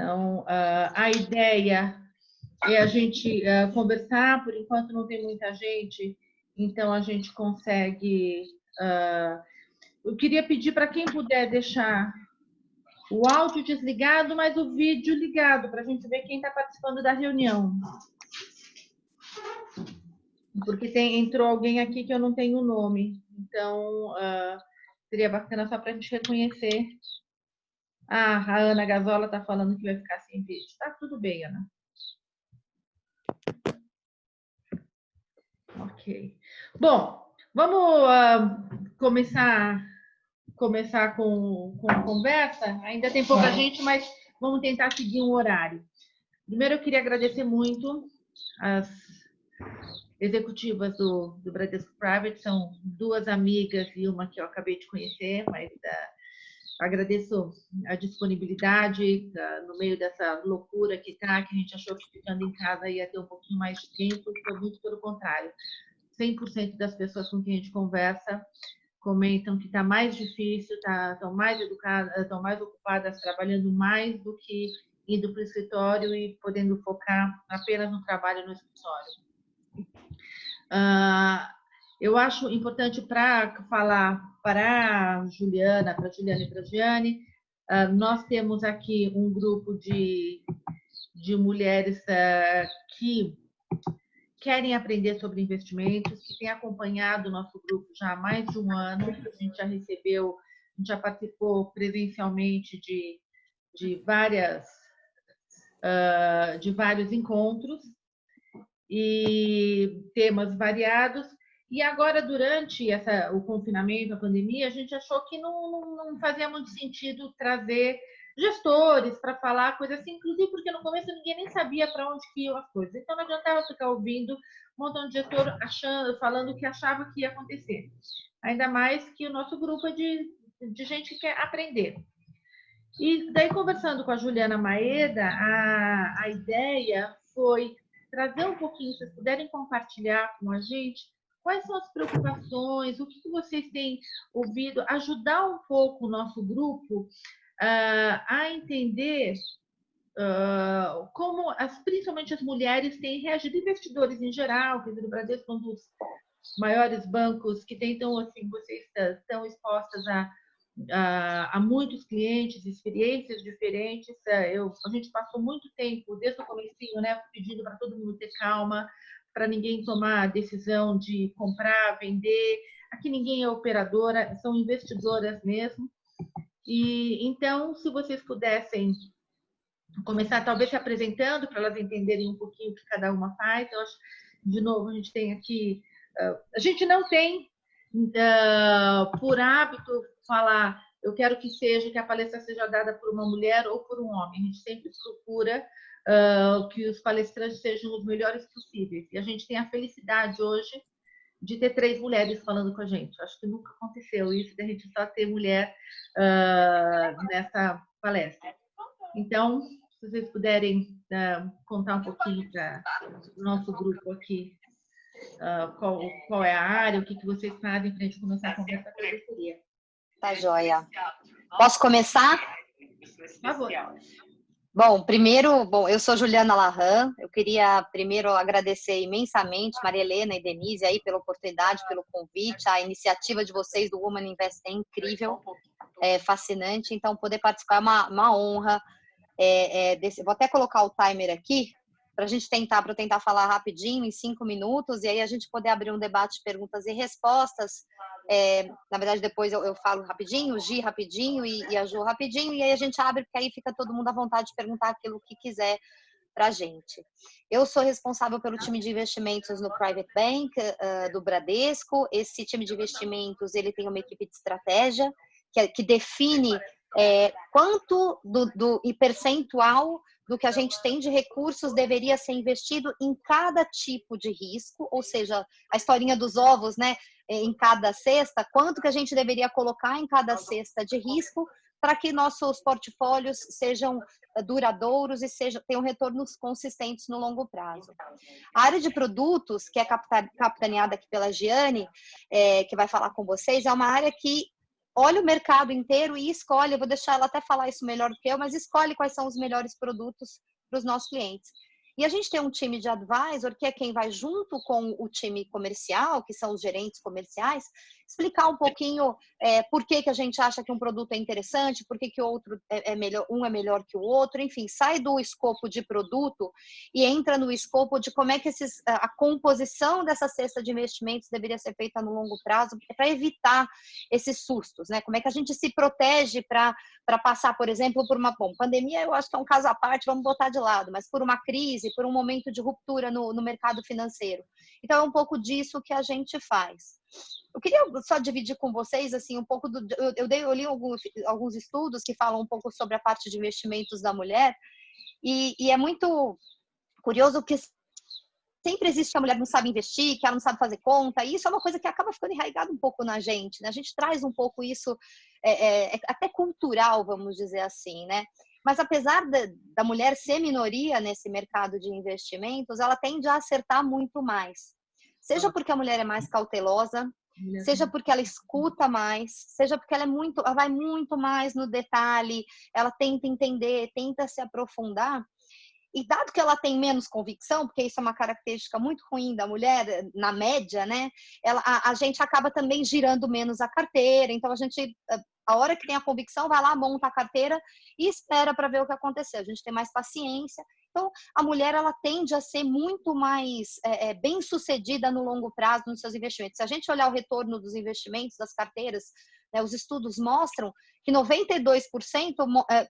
Então, a ideia é a gente conversar, por enquanto não tem muita gente, então a gente consegue... eu queria pedir para quem puder deixar o áudio desligado, mas o vídeo ligado, para a gente ver quem está participando da reunião. Porque entrou alguém aqui que eu não tenho o nome, então seria bacana só para a gente reconhecer. A Ana Gazola está falando que vai ficar sem vídeo. Tá tudo bem, Ana. Ok. Bom, vamos começar com a conversa. Ainda tem pouca gente, mas vamos tentar seguir um horário. Primeiro, eu queria agradecer muito as executivas do Bradesco Private, são duas amigas e uma que eu acabei de conhecer, mas agradeço a disponibilidade no meio dessa loucura que está, que a gente achou que ficando em casa ia ter um pouquinho mais de tempo, e foi muito pelo contrário. 100% das pessoas com quem a gente conversa comentam que está mais difícil, estão mais educadas, estão mais ocupadas, trabalhando mais do que indo para o escritório e podendo focar apenas no trabalho no escritório. Eu acho importante para falar para a Juliana, para a Juliana e para a Giane, nós temos aqui um grupo de mulheres que querem aprender sobre investimentos, que têm acompanhado o nosso grupo já há mais de um ano. A gente já recebeu, a gente já participou presencialmente de vários encontros e temas variados. E agora, durante o confinamento, a pandemia, a gente achou que não fazia muito sentido trazer gestores para falar coisas assim, inclusive porque no começo ninguém nem sabia para onde que iam as coisas. Então não adiantava ficar ouvindo um montão de gestor falando o que achava que ia acontecer. Ainda mais que o nosso grupo é de gente que quer aprender. E daí, conversando com a Juliana Maeda, a ideia foi trazer um pouquinho, se vocês puderem compartilhar com a gente, quais são as preocupações, o que vocês têm ouvido, ajudar um pouco o nosso grupo a entender como, principalmente as mulheres, têm reagido, investidores em geral, quer dizer, o Bradesco é um dos maiores bancos que tentam, assim, vocês estão expostas a muitos clientes, experiências diferentes. A gente passou muito tempo, desde o comecinho, né, pedindo para todo mundo ter calma, para ninguém tomar a decisão de comprar, vender. Aqui ninguém é operadora, são investidoras mesmo. E então, se vocês pudessem começar, talvez se apresentando, para elas entenderem um pouquinho o que cada uma faz. Eu acho, de novo, a gente tem aqui... a gente não tem, por hábito, falar, eu quero que a palestra seja dada por uma mulher ou por um homem. A gente sempre procura que os palestrantes sejam os melhores possíveis. E a gente tem a felicidade hoje de ter 3 mulheres falando com a gente. Acho que nunca aconteceu isso, de a gente só ter mulher nessa palestra. Então, se vocês puderem contar um pouquinho para o nosso grupo aqui, qual é a área, o que vocês fazem para a gente começar a conversa, eu gostaria. Tá joia. Posso começar? Por favor. Bom, eu sou Juliana Larran. Eu queria primeiro agradecer imensamente Maria Helena e Denise aí pela oportunidade, pelo convite. A iniciativa de vocês do Woman Invest é incrível, é fascinante. Então, poder participar é uma honra. Vou até colocar o timer aqui para a gente tentar falar rapidinho, em 5 minutos, e aí a gente poder abrir um debate de perguntas e respostas. Na verdade, depois eu falo rapidinho, o Gi rapidinho e a Ju rapidinho, e aí a gente abre, porque aí fica todo mundo à vontade de perguntar aquilo que quiser para a gente. Eu sou responsável pelo time de investimentos no Private Bank do Bradesco. Esse time de investimentos ele tem uma equipe de estratégia que define quanto e percentual do que a gente tem de recursos deveria ser investido em cada tipo de risco, ou seja, a historinha dos ovos, né? Em cada cesta, quanto que a gente deveria colocar em cada cesta de risco para que nossos portfólios sejam duradouros e tenham retornos consistentes no longo prazo. A área de produtos, que é capitaneada aqui pela Giane, que vai falar com vocês, é uma área que olha o mercado inteiro e escolhe, eu vou deixar ela até falar isso melhor do que eu, mas escolhe quais são os melhores produtos para os nossos clientes. E a gente tem um time de advisor, que é quem vai junto com o time comercial, que são os gerentes comerciais, explicar um pouquinho por que a gente acha que um produto é interessante, por que outro é melhor, um é melhor que o outro, enfim, sai do escopo de produto e entra no escopo de como é que a composição dessa cesta de investimentos deveria ser feita no longo prazo, para evitar esses sustos, né? Como é que a gente se protege para passar, por exemplo, por uma pandemia, eu acho que é um caso à parte, vamos botar de lado, mas por uma crise, por um momento de ruptura no mercado financeiro. Então, é um pouco disso que a gente faz. Eu queria só dividir com vocês, assim, um pouco eu li alguns estudos que falam um pouco sobre a parte de investimentos da mulher, e é muito curioso que sempre existe que a mulher não sabe investir, que ela não sabe fazer conta, e isso é uma coisa que acaba ficando enraizada um pouco na gente, né? A gente traz um pouco isso, até cultural, vamos dizer assim, né? Mas apesar da mulher ser minoria nesse mercado de investimentos, ela tende a acertar muito mais. Seja porque a mulher é mais cautelosa, seja porque ela escuta mais, seja porque ela vai muito mais no detalhe, ela tenta entender, tenta se aprofundar. E dado que ela tem menos convicção, porque isso é uma característica muito ruim da mulher, na média, né? A gente acaba também girando menos a carteira. Então, a hora que tem a convicção, vai lá, monta a carteira e espera para ver o que acontecer. A gente tem mais paciência. Então, a mulher, ela tende a ser muito mais bem-sucedida no longo prazo nos seus investimentos. Se a gente olhar o retorno dos investimentos, das carteiras, né, os estudos mostram que 92%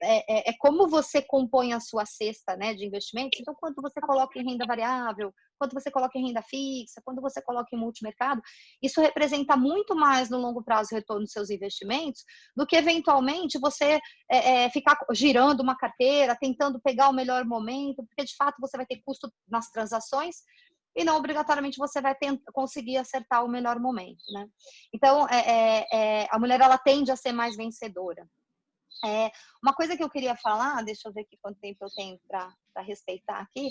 é como você compõe a sua cesta, né, de investimentos. Então, quanto você coloca em renda variável, quanto você coloca em renda fixa, quanto você coloca em multimercado, isso representa muito mais no longo prazo o retorno dos seus investimentos do que, eventualmente, você ficar girando uma carteira, tentando pegar o melhor momento, porque, de fato, você vai ter custo nas transações e não obrigatoriamente você vai conseguir acertar o melhor momento, né? Então, a mulher, ela tende a ser mais vencedora. Uma coisa que eu queria falar, deixa eu ver aqui quanto tempo eu tenho para respeitar aqui,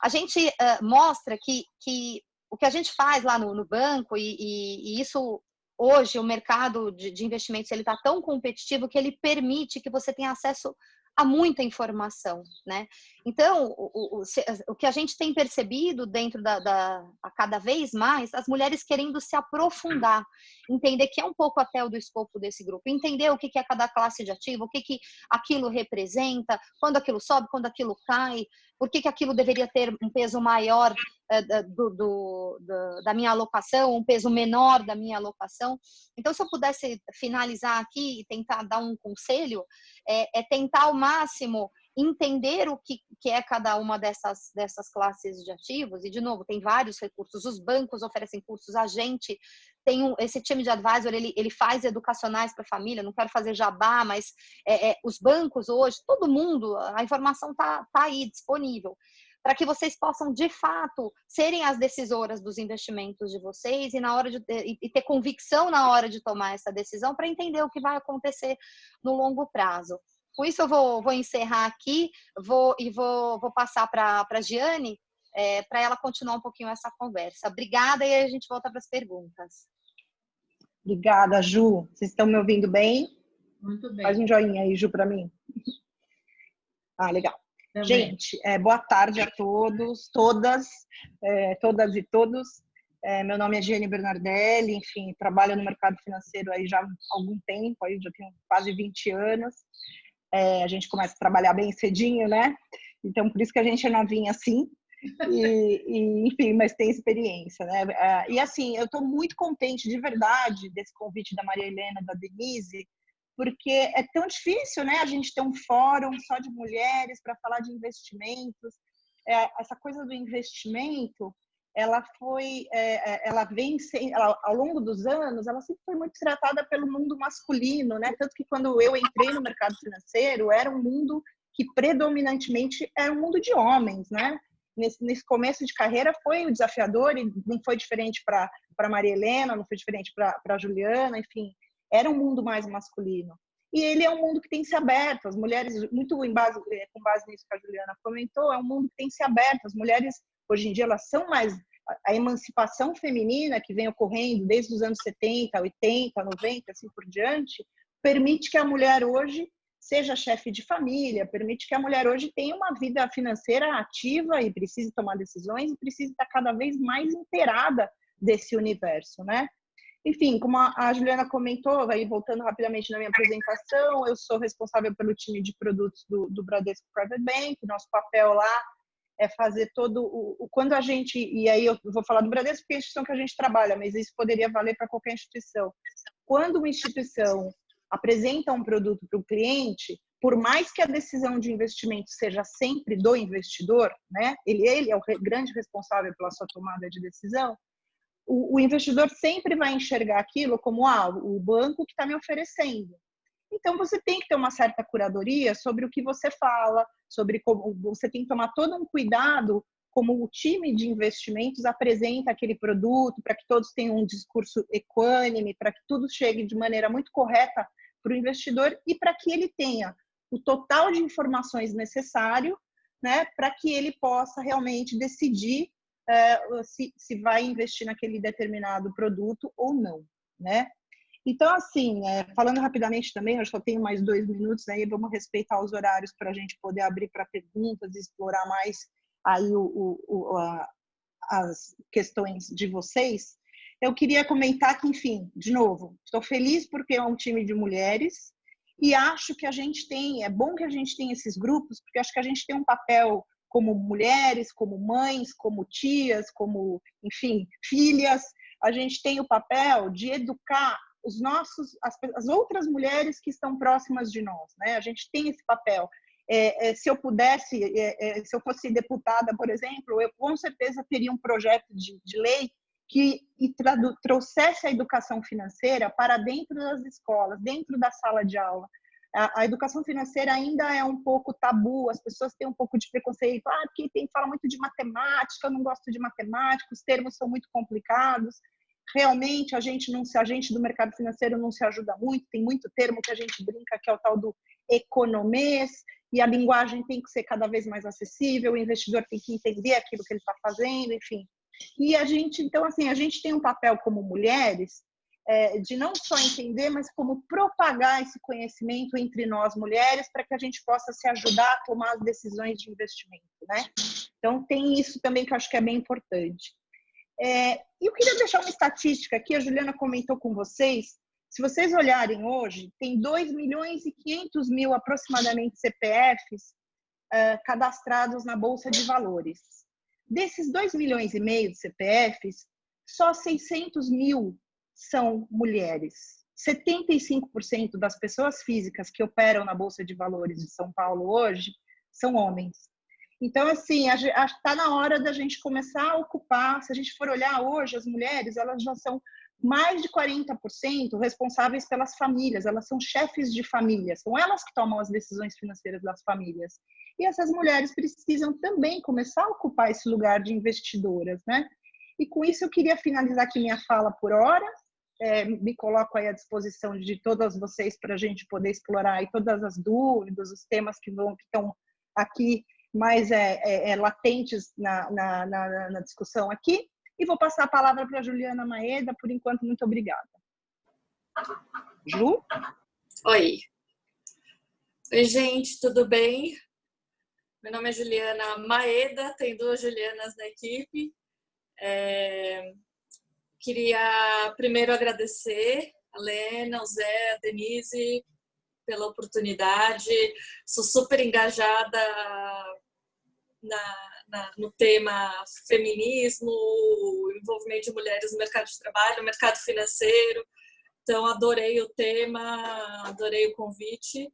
a gente mostra que o que a gente faz lá no banco, e isso hoje o mercado de investimentos ele está tão competitivo que ele permite que você tenha acesso a muita informação, né? Então, o que a gente tem percebido dentro a cada vez mais, as mulheres querendo se aprofundar, entender que é um pouco até o do escopo desse grupo, entender o que é cada classe de ativo, o que aquilo representa, quando aquilo sobe, quando aquilo cai, por que aquilo deveria ter um peso maior da minha alocação, um peso menor da minha alocação. Então, se eu pudesse finalizar aqui e tentar dar um conselho, tentar ao máximo entender o que é cada uma dessas classes de ativos. E, de novo, tem vários recursos. Os bancos oferecem cursos. A gente tem esse time de advisor, ele faz educacionais para a família. Não quero fazer jabá, mas os bancos hoje, todo mundo, a informação tá aí disponível, para que vocês possam, de fato, serem as decisoras dos investimentos de vocês e ter convicção na hora de tomar essa decisão, para entender o que vai acontecer no longo prazo. Com isso, eu vou encerrar aqui, vou passar para a Giane, para ela continuar um pouquinho essa conversa. Obrigada, e aí a gente volta para as perguntas. Obrigada, Ju. Vocês estão me ouvindo bem? Muito bem. Faz um joinha aí, Ju, para mim. Legal. Também. Gente, boa tarde a todos, todas e todos. Meu nome é Giane Bernardelli, enfim, trabalho no mercado financeiro aí já há algum tempo, aí já tenho quase 20 anos. A gente começa a trabalhar bem cedinho, né? Então, por isso que a gente é novinha assim. Enfim, mas tem experiência, né? E assim, eu estou muito contente de verdade desse convite da Maria Helena, da Denise, porque é tão difícil, né? A gente ter um fórum só de mulheres para falar de investimentos. Essa coisa do investimento, ela vem ao longo dos anos, ela sempre foi muito tratada pelo mundo masculino, né? Tanto que quando eu entrei no mercado financeiro, era um mundo que predominantemente era um mundo de homens, né? Nesse começo de carreira foi o desafiador, e não foi diferente para Maria Helena, não foi diferente para Juliana, enfim, era um mundo mais masculino. E ele é um mundo que tem se aberto, as mulheres, muito com base nisso que a Juliana comentou, é um mundo que tem se aberto, as mulheres, hoje em dia, elas a emancipação feminina que vem ocorrendo desde os anos 70, 80, 90, assim por diante, permite que a mulher hoje seja chefe de família, permite que a mulher hoje tenha uma vida financeira ativa e precise tomar decisões e precise estar cada vez mais inteirada desse universo, né? Enfim, como a Juliana comentou, aí voltando rapidamente na minha apresentação, eu sou responsável pelo time de produtos do Bradesco Private Bank. Nosso papel lá é fazer todo quando a gente, e aí eu vou falar do Bradesco porque é a instituição que a gente trabalha, mas isso poderia valer para qualquer instituição. Quando uma instituição apresenta um produto para o cliente, por mais que a decisão de investimento seja sempre do investidor, né? Ele é o grande responsável pela sua tomada de decisão, o investidor sempre vai enxergar aquilo como o banco que está me oferecendo. Então, você tem que ter uma certa curadoria sobre o que você fala, sobre como você tem que tomar todo um cuidado como o time de investimentos apresenta aquele produto, para que todos tenham um discurso equânime, para que tudo chegue de maneira muito correta para o investidor e para que ele tenha o total de informações necessário, né, para que ele possa realmente decidir se vai investir naquele determinado produto ou não, né? Então, assim, falando rapidamente também, eu só tenho mais 2 minutos, aí vamos respeitar os horários para a gente poder abrir para perguntas e explorar mais aí as questões de vocês. Eu queria comentar que, enfim, de novo, estou feliz porque é um time de mulheres e acho que a gente tem, é bom que a gente tenha esses grupos, porque acho que a gente tem um papel como mulheres, como mães, como tias, como, enfim, filhas, a gente tem o papel de educar as outras mulheres que estão próximas de nós, né? A gente tem esse papel. Se eu pudesse, se eu fosse deputada, por exemplo, eu com certeza teria um projeto de lei que trouxesse a educação financeira para dentro das escolas, dentro da sala de aula. A educação financeira ainda é um pouco tabu, as pessoas têm um pouco de preconceito, porque fala muito de matemática, eu não gosto de matemática, os termos são muito complicados. Realmente, a gente do mercado financeiro não se ajuda muito, tem muito termo que a gente brinca que é o tal do economês, e a linguagem tem que ser cada vez mais acessível, o investidor tem que entender aquilo que ele está fazendo, enfim. E a gente, então, assim, a gente tem um papel como mulheres de não só entender, mas como propagar esse conhecimento entre nós mulheres para que a gente possa se ajudar a tomar as decisões de investimento, né? Então, tem isso também que eu acho que é bem importante. E eu queria deixar uma estatística aqui, a Juliana comentou com vocês, se vocês olharem hoje, tem 2.500.000 aproximadamente CPFs cadastrados na Bolsa de Valores. Desses 2,5 milhões de CPFs, só 600.000 são mulheres. 75% das pessoas físicas que operam na Bolsa de Valores de São Paulo hoje são homens. Então, assim, está na hora da gente começar a ocupar, se a gente for olhar hoje, as mulheres, elas já são mais de 40% responsáveis pelas famílias, elas são chefes de família, são elas que tomam as decisões financeiras das famílias. E essas mulheres precisam também começar a ocupar esse lugar de investidoras, né? E com isso eu queria finalizar aqui minha fala por hora, me coloco aí à disposição de todas vocês para a gente poder explorar aí todas as dúvidas, os temas que estão aqui mais latentes na discussão aqui. E vou passar a palavra para a Juliana Maeda. Por enquanto, muito obrigada. Ju? Oi. Oi, gente, tudo bem? Meu nome é Juliana Maeda, tem 2 Julianas na equipe. Queria primeiro agradecer a Lena, o Zé, a Denise pela oportunidade. Sou super engajada no tema feminismo, envolvimento de mulheres no mercado de trabalho, no mercado financeiro. Então, adorei o tema, adorei o convite.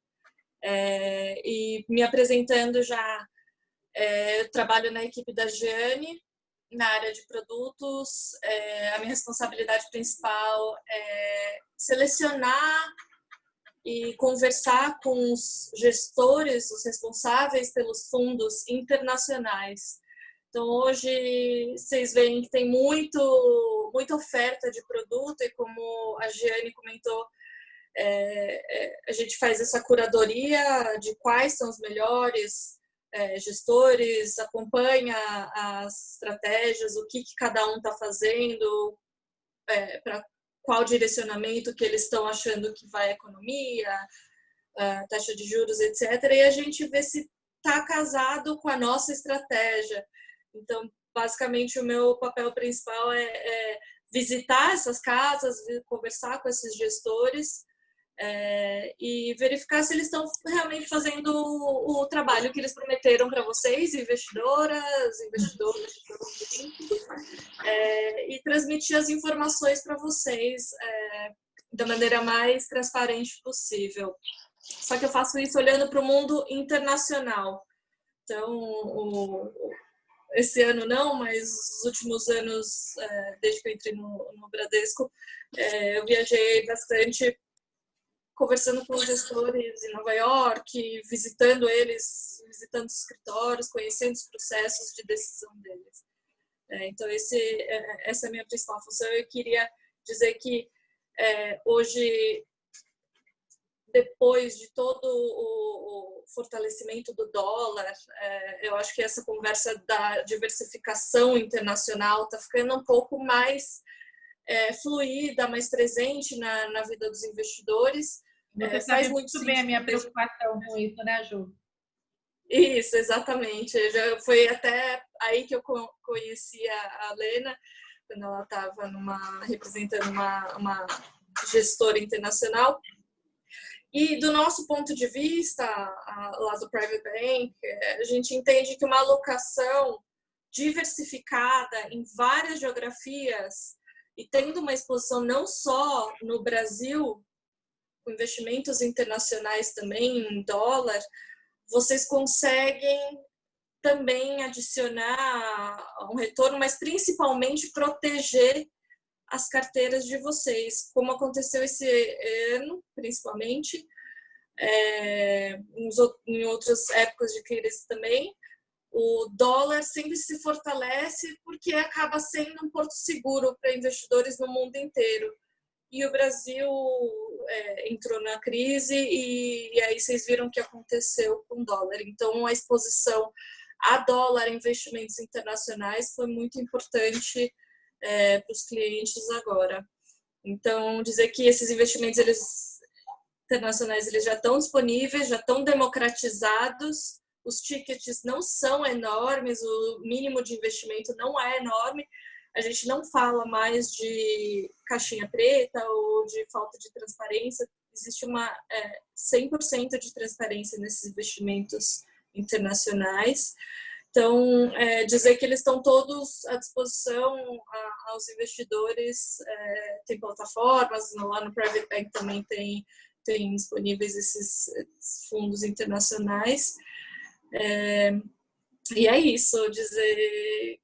E me apresentando já, eu trabalho na equipe da Giane, na área de produtos. A minha responsabilidade principal é selecionar e conversar com os gestores, os responsáveis pelos fundos internacionais. Então, hoje, vocês veem que tem muita oferta de produto e, como a Giane comentou, a gente faz essa curadoria de quais são os melhores gestores, acompanha as estratégias, o que cada um está fazendo, para qual direcionamento que eles estão achando que vai a economia, a taxa de juros, etc. E a gente vê se está casado com a nossa estratégia. Então, basicamente, o meu papel principal é visitar essas casas, conversar com esses gestores, e verificar se eles estão realmente fazendo o trabalho que eles prometeram para vocês, investidoras, investidores, e transmitir as informações para vocês da maneira mais transparente possível. Só que eu faço isso olhando para o mundo internacional. Então, esse ano não, mas os últimos anos, desde que eu entrei no Bradesco, eu viajei bastante, conversando com os gestores em Nova York, visitando eles, visitando os escritórios, conhecendo os processos de decisão deles. Então, essa é a minha principal função. Eu queria dizer que hoje, depois de todo o fortalecimento do dólar, eu acho que essa conversa da diversificação internacional está ficando um pouco mais fluida, mais presente na vida dos investidores. Você sabe muito bem a minha preocupação com isso, né, Ju? Isso, exatamente. Foi até aí que eu conheci a Lena, quando ela estava representando uma gestora internacional. E do nosso ponto de vista, lá do Private Bank, a gente entende que uma alocação diversificada em várias geografias e tendo uma exposição não só no Brasil, com investimentos internacionais também em dólar, vocês conseguem também adicionar um retorno, mas principalmente proteger as carteiras de vocês, como aconteceu esse ano, principalmente, em outras épocas de crise também. O dólar sempre se fortalece porque acaba sendo um porto seguro para investidores no mundo inteiro. E o Brasil entrou na crise e aí vocês viram o que aconteceu com o dólar. Então, a exposição a dólar em investimentos internacionais foi muito importante para os clientes agora. Então, dizer que esses investimentos internacionais eles já estão disponíveis, já estão democratizados, os tickets não são enormes, o mínimo de investimento não é enorme, a gente não fala mais de caixinha preta ou de falta de transparência, existe uma 100% de transparência nesses investimentos internacionais. Então, dizer que eles estão todos à disposição aos investidores, tem plataformas, lá no Private Bank também tem disponíveis esses fundos internacionais. E é isso, dizer,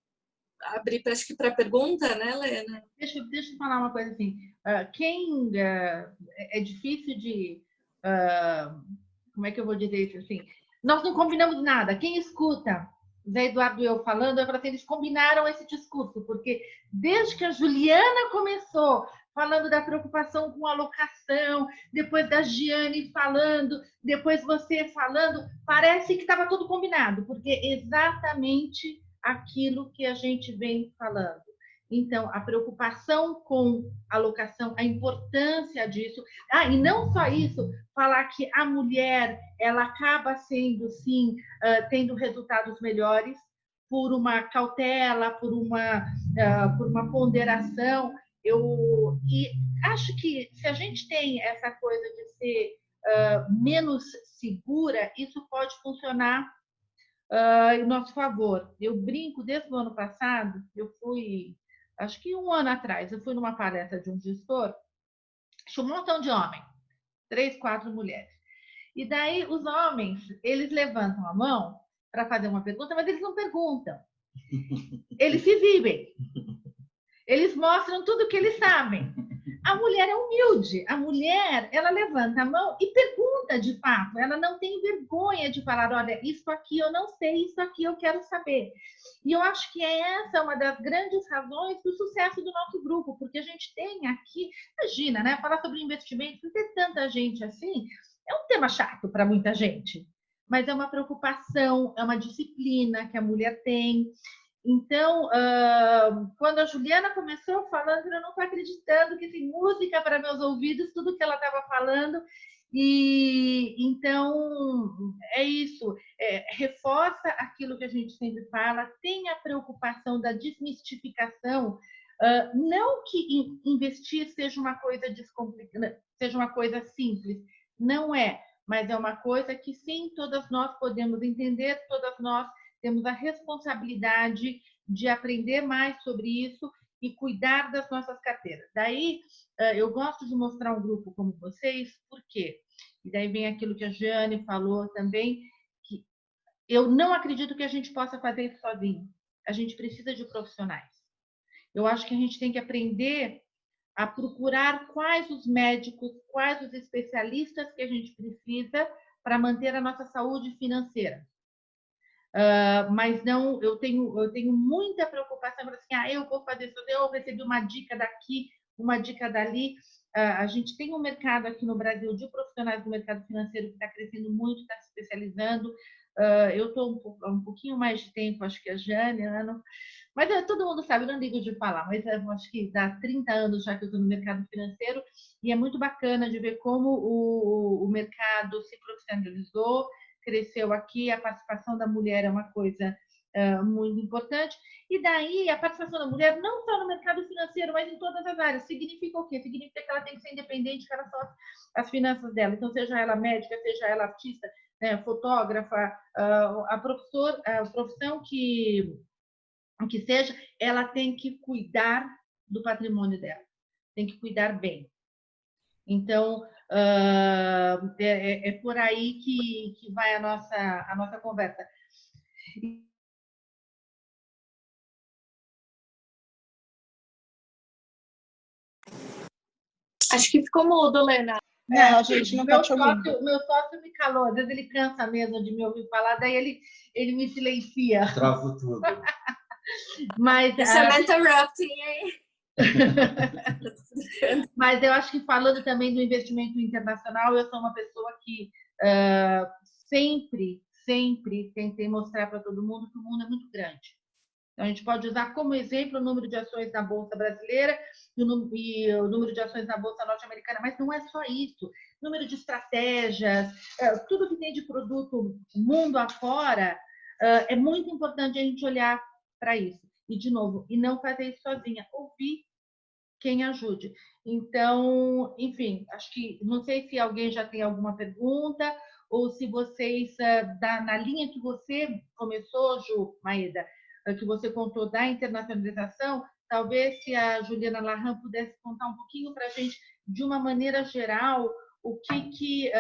abrir acho que para a pergunta, né, Lena? Deixa eu falar uma coisa assim, é difícil de, como é que eu vou dizer isso assim, nós não combinamos nada, quem escuta o Zé Eduardo e eu falando, eu falei assim, eles combinaram esse discurso, porque desde que a Juliana começou falando da preocupação com alocação, depois da Giane falando, depois você falando, parece que estava tudo combinado, porque é exatamente aquilo que a gente vem falando. Então, a preocupação com a alocação, a importância disso. E não só isso, falar que a mulher ela acaba sendo, sim, tendo resultados melhores por uma cautela, por uma ponderação. E acho que se a gente tem essa coisa de ser menos segura, isso pode funcionar em nosso favor. Eu brinco, desde o ano passado, eu fui, acho que um ano atrás, eu fui numa palestra de um gestor, tinha um montão de homens, 3, 4 mulheres. E daí os homens, eles levantam a mão para fazer uma pergunta, mas eles não perguntam. Eles se exibem. Eles mostram tudo o que eles sabem. A mulher é humilde. A mulher, ela levanta a mão e pergunta de fato. Ela não tem vergonha de falar, olha, isso aqui eu não sei, isso aqui eu quero saber. E eu acho que essa uma das grandes razões do sucesso do nosso grupo, porque a gente tem aqui, imagina, né? Falar sobre investimentos, ter tanta gente assim, é um tema chato para muita gente. mas é uma preocupação, é uma disciplina que a mulher tem. Então, quando a Juliana começou falando, eu não estou acreditando que tem música para meus ouvidos, tudo que ela estava falando. E então é isso, reforça aquilo que a gente sempre fala, tem a preocupação da desmistificação, não que investir seja uma coisa descomplicada, seja uma coisa simples, não é, mas é uma coisa que sim, todas nós podemos entender, todas nós temos a responsabilidade de aprender mais sobre isso e cuidar das nossas carteiras. Daí, eu gosto de mostrar um grupo como vocês, por quê? E daí vem aquilo que a Jane falou também, que eu não acredito que a gente possa fazer isso sozinho. A gente precisa de profissionais. Eu acho que a gente tem que aprender a procurar quais os médicos, quais os especialistas que a gente precisa para manter a nossa saúde financeira. Mas não, eu tenho muita preocupação, assim, eu vou fazer isso, eu recebi uma dica daqui, uma dica dali. A gente tem um mercado aqui no Brasil de profissionais do mercado financeiro que está crescendo muito, está se especializando. Eu estou um pouquinho mais de tempo, acho que a Jane, mas todo mundo sabe, eu não ligo de falar, mas acho que dá 30 anos já que eu estou no mercado financeiro e é muito bacana de ver como o mercado se profissionalizou, cresceu aqui, a participação da mulher é uma coisa muito importante. E daí, a participação da mulher, não só no mercado financeiro, mas em todas as áreas. Significa o quê? Significa que ela tem que ser independente, que elas são as finanças dela. Então, seja ela médica, seja ela artista, fotógrafa, a profissão que seja, ela tem que cuidar do patrimônio dela. Tem que cuidar bem. Então, é por aí que vai a nossa conversa. Acho que ficou mudo, Lena. Não, a gente não está te ouvindo. Meu sócio me calou, às vezes ele cansa mesmo de me ouvir falar, daí ele me silencia. Travo tudo. Mas, isso é interrupting, hein? Mas eu acho que falando também do investimento internacional, eu sou uma pessoa que sempre tentei mostrar para todo mundo que o mundo é muito grande. Então, a gente pode usar como exemplo o número de ações na Bolsa brasileira e o número de ações na Bolsa norte-americana, mas não é só isso. Número de estratégias, tudo que tem de produto mundo afora, é muito importante a gente olhar para isso. E, de novo, e não fazer isso sozinha, ouvir quem ajude. Então, enfim, acho que, não sei se alguém já tem alguma pergunta ou se vocês, na linha que você começou, Ju, Maeda, que você contou da internacionalização, talvez se a Juliana Larran pudesse contar um pouquinho para a gente, de uma maneira geral, o que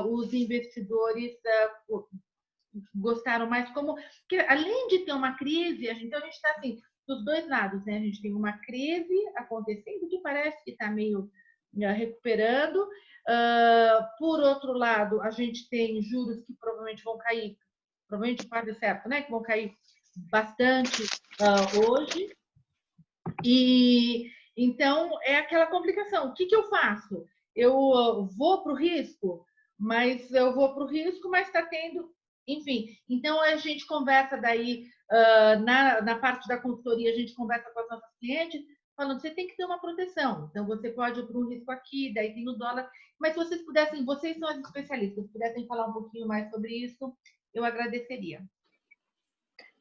os investidores gostaram mais, porque além de ter uma crise, então a gente está assim, dos dois lados, né? A gente tem uma crise acontecendo que parece que está meio recuperando. Por outro lado, a gente tem juros que provavelmente vão cair, provavelmente quase certo, né? Que vão cair bastante hoje. E então é aquela complicação. O que eu faço? Eu vou para o risco, mas está tendo, enfim. Então a gente conversa daí na parte da consultoria, a gente conversa com as nossas clientes, falando, você tem que ter uma proteção. Então você pode ir para um risco aqui, daí tem o dólar. Mas se vocês pudessem, vocês são as especialistas, se pudessem falar um pouquinho mais sobre isso, eu agradeceria.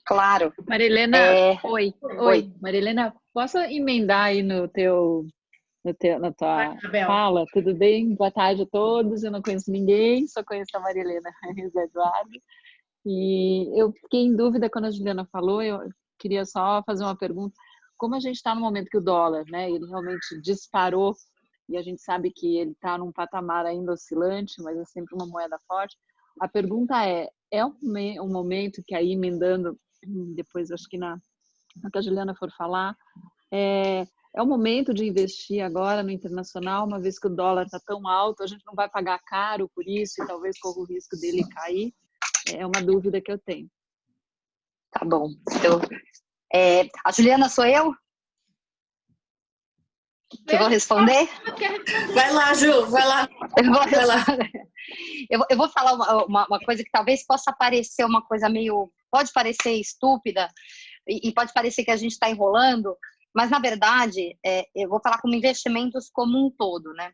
Claro. Marilena, oi. Marilena, posso emendar aí na tua fala? Tudo bem? Boa tarde a todos. Eu não conheço ninguém, só conheço a Marilena e o Zé Eduardo. E eu fiquei em dúvida quando a Juliana falou, eu queria só fazer uma pergunta. Como a gente está no momento que o dólar, né, ele realmente disparou, e a gente sabe que ele está num patamar ainda oscilante, mas é sempre uma moeda forte, a pergunta é um momento que aí, emendando, depois acho que na que a Juliana for falar, é o momento de investir agora no internacional, uma vez que o dólar está tão alto, a gente não vai pagar caro por isso e talvez corra o risco dele cair? É uma dúvida que eu tenho. Tá bom. Então, a Juliana sou eu? Que vou responder? Vai lá, Ju, vai lá. Eu vou responder. Eu vou falar uma coisa que talvez possa parecer uma coisa meio... Pode parecer estúpida e pode parecer que a gente está enrolando, mas, na verdade, eu vou falar como investimentos como um todo, né?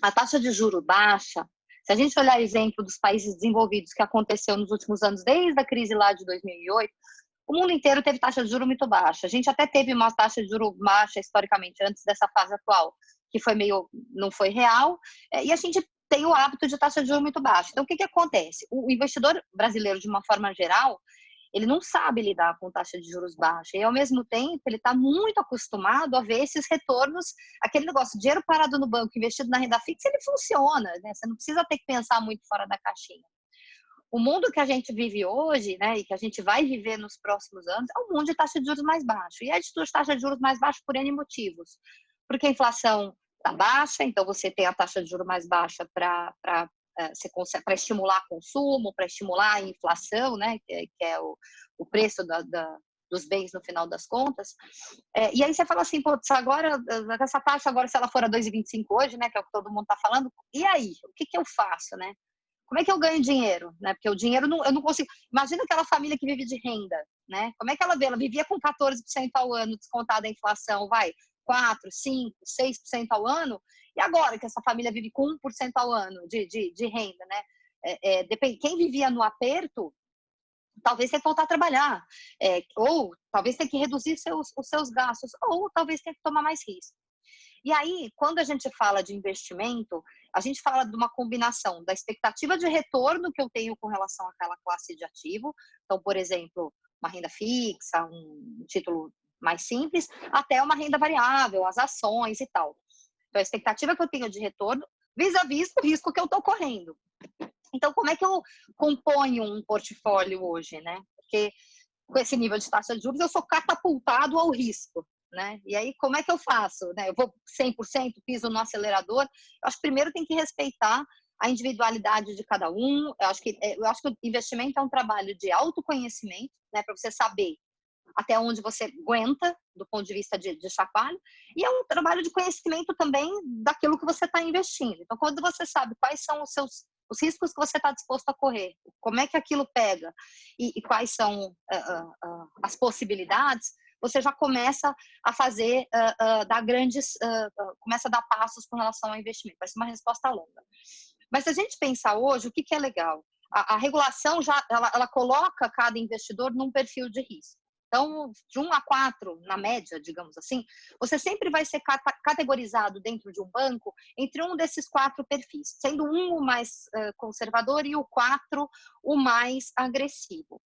A taxa de juro baixa, se a gente olhar exemplo dos países desenvolvidos que aconteceu nos últimos anos, desde a crise lá de 2008, o mundo inteiro teve taxa de juro muito baixa. A gente até teve uma taxa de juro baixa historicamente antes dessa fase atual, que foi não foi real, e a gente tem o hábito de taxa de juros muito baixa. Então, o que acontece? O investidor brasileiro, de uma forma geral, ele não sabe lidar com taxa de juros baixa. E, ao mesmo tempo, ele está muito acostumado a ver esses retornos, aquele negócio, dinheiro parado no banco, investido na renda fixa, ele funciona, né? Você não precisa ter que pensar muito fora da caixinha. O mundo que a gente vive hoje, né, e que a gente vai viver nos próximos anos, é um mundo de taxa de juros mais baixo. E é de taxa de juros mais baixo por N motivos. Porque a inflação está baixa, então você tem a taxa de juros mais baixa para estimular consumo, para estimular a inflação, né, que é o preço dos bens no final das contas. E aí você fala assim, putz, agora, essa taxa, agora se ela for a 2,25 hoje, né, que é o que todo mundo está falando, e aí? O que eu faço, né? Como é que eu ganho dinheiro, né? Porque o dinheiro eu não consigo. Imagina aquela família que vive de renda, né? Como é que ela vê? Ela vivia com 14% ao ano descontada a inflação, 4, 5, 6% ao ano, e agora que essa família vive com 1% ao ano de renda, né? Quem vivia no aperto, talvez tenha que voltar a trabalhar, ou talvez tenha que reduzir os seus gastos, ou talvez tenha que tomar mais risco. E aí, quando a gente fala de investimento, a gente fala de uma combinação da expectativa de retorno que eu tenho com relação àquela classe de ativo. Então, por exemplo, uma renda fixa, um título mais simples, até uma renda variável, as ações e tal. Então, a expectativa que eu tenho de retorno vis-à-vis o risco que eu estou correndo. Então, como é que eu componho um portfólio hoje, né? Porque com esse nível de taxa de juros, eu sou catapultado ao risco. Né? E aí, como é que eu faço? Né? Eu vou 100%, piso no acelerador? Eu acho que primeiro tem que respeitar a individualidade de cada um. Eu acho que o investimento é um trabalho de autoconhecimento, né? Para você saber até onde você aguenta do ponto de vista de chacoalho, e é um trabalho de conhecimento também daquilo que você está investindo. Então, quando você sabe quais são os riscos que você está disposto a correr, como é que aquilo pega e quais são as possibilidades, você já começa a fazer, começa a dar passos com relação ao investimento. Vai ser uma resposta longa. Mas se a gente pensar hoje, o que é legal? A regulação ela coloca cada investidor num perfil de risco. Então, de 1 a 4, na média, digamos assim, você sempre vai ser categorizado dentro de um banco entre um desses 4 perfis, sendo 1 o mais conservador e o 4 o mais agressivo.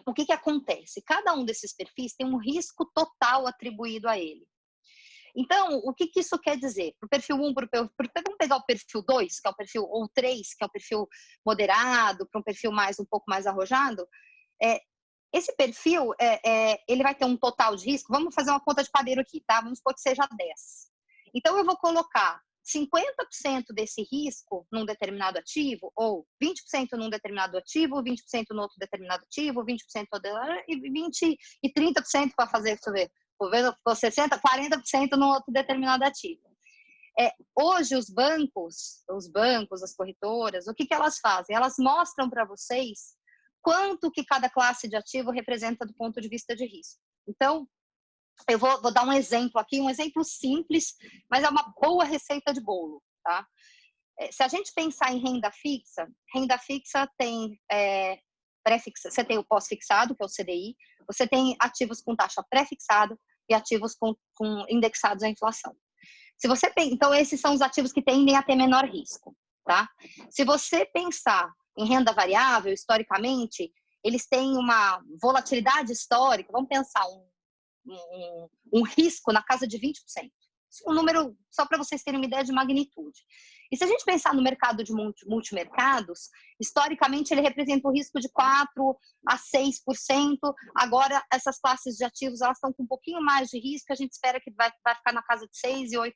O que acontece? Cada um desses perfis tem um risco total atribuído a ele. Então, o que isso quer dizer? Para o perfil 1, vamos pegar o perfil 2, que é o perfil, ou 3, que é o perfil moderado, para um perfil um pouco mais arrojado, esse perfil, ele vai ter um total de risco, vamos fazer uma conta de padeiro aqui, tá? Vamos supor que seja 10. Então, eu vou colocar 50% desse risco num determinado ativo, ou 20% num determinado ativo, 20% no outro determinado ativo, 20% e 30% para fazer, deixa eu ver, 60%, 40% no outro determinado ativo. Hoje, os bancos, as corretoras, o que elas fazem? Elas mostram para vocês quanto que cada classe de ativo representa do ponto de vista de risco. Então, eu vou dar um exemplo aqui, um exemplo simples, mas é uma boa receita de bolo, tá? Se a gente pensar em renda fixa tem você tem o pós-fixado, que é o CDI, você tem ativos com taxa pré-fixada e ativos com indexados à inflação. Então, esses são os ativos que tendem a ter menor risco, tá? Se você pensar em renda variável, historicamente, eles têm uma volatilidade histórica, vamos pensar um risco na casa de 20%. Isso é um número, só para vocês terem uma ideia de magnitude. E se a gente pensar no mercado de multimercados, historicamente ele representa um risco de 4% a 6%. Agora, essas classes de ativos elas estão com um pouquinho mais de risco, a gente espera que vai ficar na casa de 6% e 8%.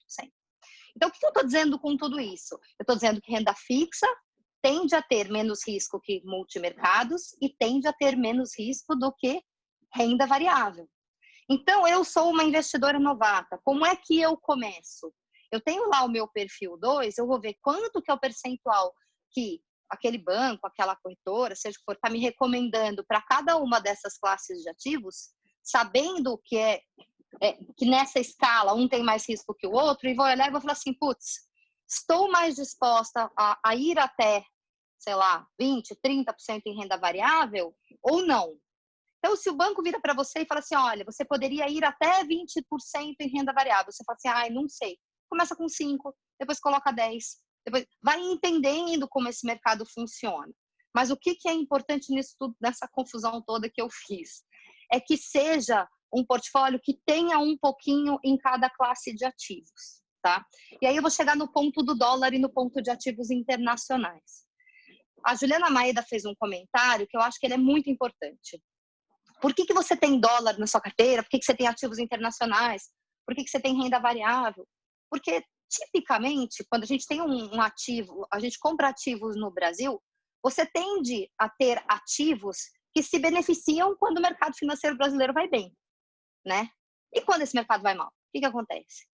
Então, o que eu estou dizendo com tudo isso? Eu estou dizendo que renda fixa tende a ter menos risco que multimercados e tende a ter menos risco do que renda variável. Então, eu sou uma investidora novata. Como é que eu começo? Eu tenho lá o meu perfil 2, eu vou ver quanto que é o percentual que aquele banco, aquela corretora, seja o que for, está me recomendando para cada uma dessas classes de ativos, sabendo que nessa escala um tem mais risco que o outro, e vou olhar e vou falar assim, putz, estou mais disposta a ir até, sei lá, 20%, 30% em renda variável ou não? Então, se o banco vira para você e fala assim, olha, você poderia ir até 20% em renda variável, você fala assim, ai, não sei. Começa com 5, depois coloca 10, depois vai entendendo como esse mercado funciona. Mas o que é importante nisso tudo, nessa confusão toda que eu fiz? É que seja um portfólio que tenha um pouquinho em cada classe de ativos, tá? E aí eu vou chegar no ponto do dólar e no ponto de ativos internacionais. A Juliana Maeda fez um comentário que eu acho que ele é muito importante. Por que você tem dólar na sua carteira? Por que você tem ativos internacionais? Por que você tem renda variável? Porque, tipicamente, quando a gente tem um ativo, a gente compra ativos no Brasil, você tende a ter ativos que se beneficiam quando o mercado financeiro brasileiro vai bem, né? E quando esse mercado vai mal? O que acontece?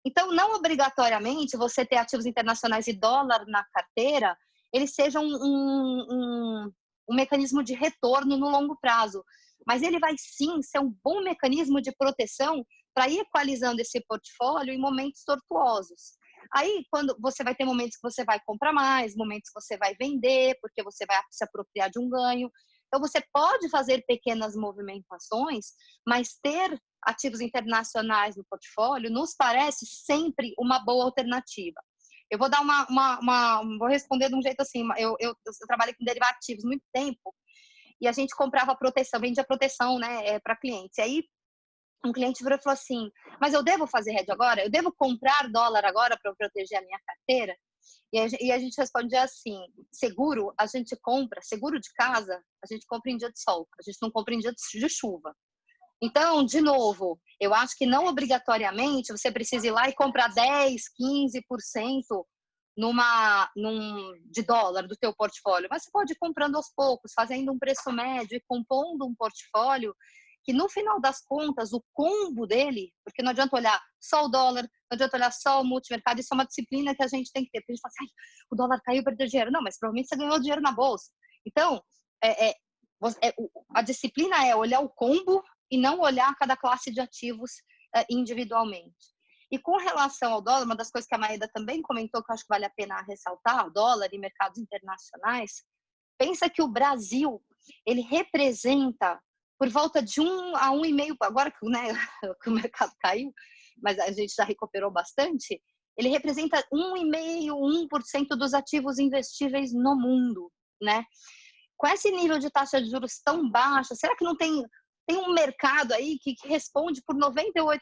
Então, não obrigatoriamente você ter ativos internacionais e dólar na carteira, eles sejam um mecanismo de retorno no longo prazo. Mas ele vai sim ser um bom mecanismo de proteção para ir equalizando esse portfólio em momentos tortuosos. Aí, quando você vai ter momentos que você vai comprar mais, momentos que você vai vender, porque você vai se apropriar de um ganho. Então, você pode fazer pequenas movimentações, mas ter ativos internacionais no portfólio nos parece sempre uma boa alternativa. Eu vou dar vou responder de um jeito assim, eu trabalhei com derivativos muito tempo, e a gente comprava proteção, vendia proteção, né, para clientes. E aí, um cliente virou e falou assim, mas eu devo fazer hedge agora? Eu devo comprar dólar agora para proteger a minha carteira? E a gente respondia assim, seguro, a gente compra, seguro de casa, a gente compra em dia de sol, a gente não compra em dia de chuva. Então, de novo, eu acho que não obrigatoriamente você precisa ir lá e comprar 10, 15% de dólar do teu portfólio, mas você pode ir comprando aos poucos, fazendo um preço médio e compondo um portfólio que no final das contas, o combo dele, porque não adianta olhar só o dólar, não adianta olhar só o multimercado, isso é uma disciplina que a gente tem que ter, porque a gente fala assim, o dólar caiu, perdeu dinheiro. Não, mas provavelmente você ganhou dinheiro na bolsa. Então, a disciplina é olhar o combo e não olhar cada classe de ativos individualmente. E com relação ao dólar, uma das coisas que a Maeda também comentou, que eu acho que vale a pena ressaltar, o dólar e mercados internacionais, pensa que o Brasil, ele representa por volta de 1 a 1,5%, agora que, né, que o mercado caiu, mas a gente já recuperou bastante, ele representa 1,5%, 1% dos ativos investíveis no mundo, né? Com esse nível de taxa de juros tão baixa, será que não tem um mercado aí que responde por 98%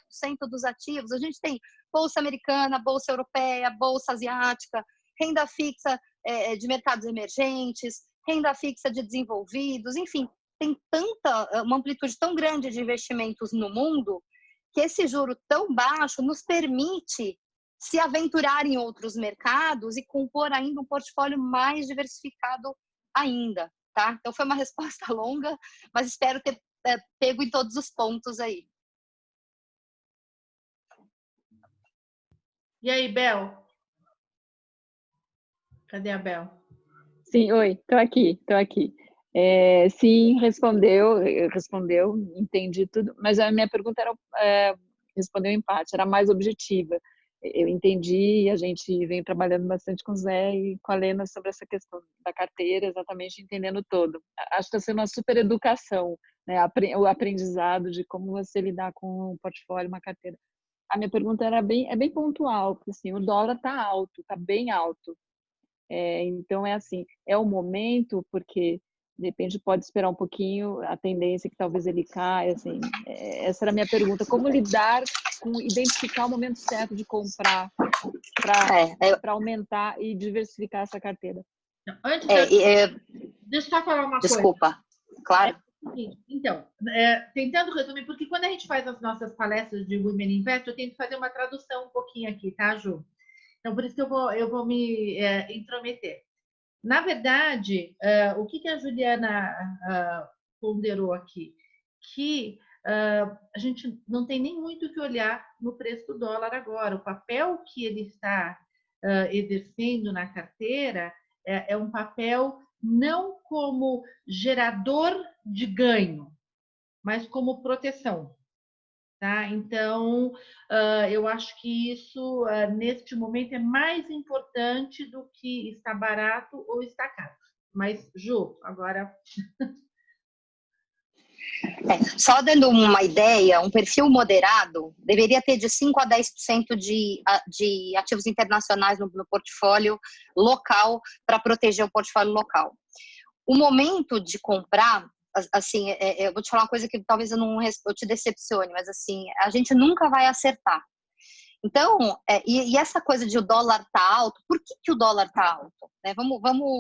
dos ativos? A gente tem bolsa americana, bolsa europeia, bolsa asiática, renda fixa de mercados emergentes, renda fixa de desenvolvidos, enfim, tem uma amplitude tão grande de investimentos no mundo que esse juro tão baixo nos permite se aventurar em outros mercados e compor ainda um portfólio mais diversificado ainda. Tá? Então foi uma resposta longa, mas espero ter pego em todos os pontos aí. E aí, Bel? Cadê a Bel? Sim, oi, estou aqui. Sim, respondeu, entendi tudo, mas a minha pergunta respondeu em parte, era mais objetiva. Eu entendi e a gente vem trabalhando bastante com o Zé e com a Lena sobre essa questão da carteira, exatamente entendendo todo. Acho que está sendo uma super educação, né? O aprendizado de como você lidar com um portfólio, uma carteira. A minha pergunta é bem pontual, porque assim, o dólar está alto, está bem alto. Então, assim, é o momento, porque de repente pode esperar um pouquinho, a tendência é que talvez ele caia, assim. Essa era a minha pergunta, como lidar com identificar o momento certo de comprar para aumentar e diversificar essa carteira? Antes deixa eu só falar uma coisa. Desculpa, claro. Então, tentando resumir, porque quando a gente faz as nossas palestras de Women Invest, eu tento fazer uma tradução um pouquinho aqui, tá, Ju? Então, por isso que eu vou me intrometer. Na verdade, o que a Juliana ponderou aqui? Que a gente não tem nem muito o que olhar no preço do dólar agora. O papel que ele está exercendo na carteira é um papel não como gerador de ganho, mas como proteção. Tá? Então, eu acho que isso, neste momento, é mais importante do que está barato ou está caro. Mas, Ju, agora... Só dando uma ideia, um perfil moderado deveria ter de 5 a 10% de ativos internacionais no portfólio local para proteger o portfólio local. O momento de comprar, assim, eu vou te falar uma coisa que talvez eu te decepcione, mas assim, a gente nunca vai acertar. Então, e essa coisa de o dólar tá alto, por que o dólar tá alto? Né?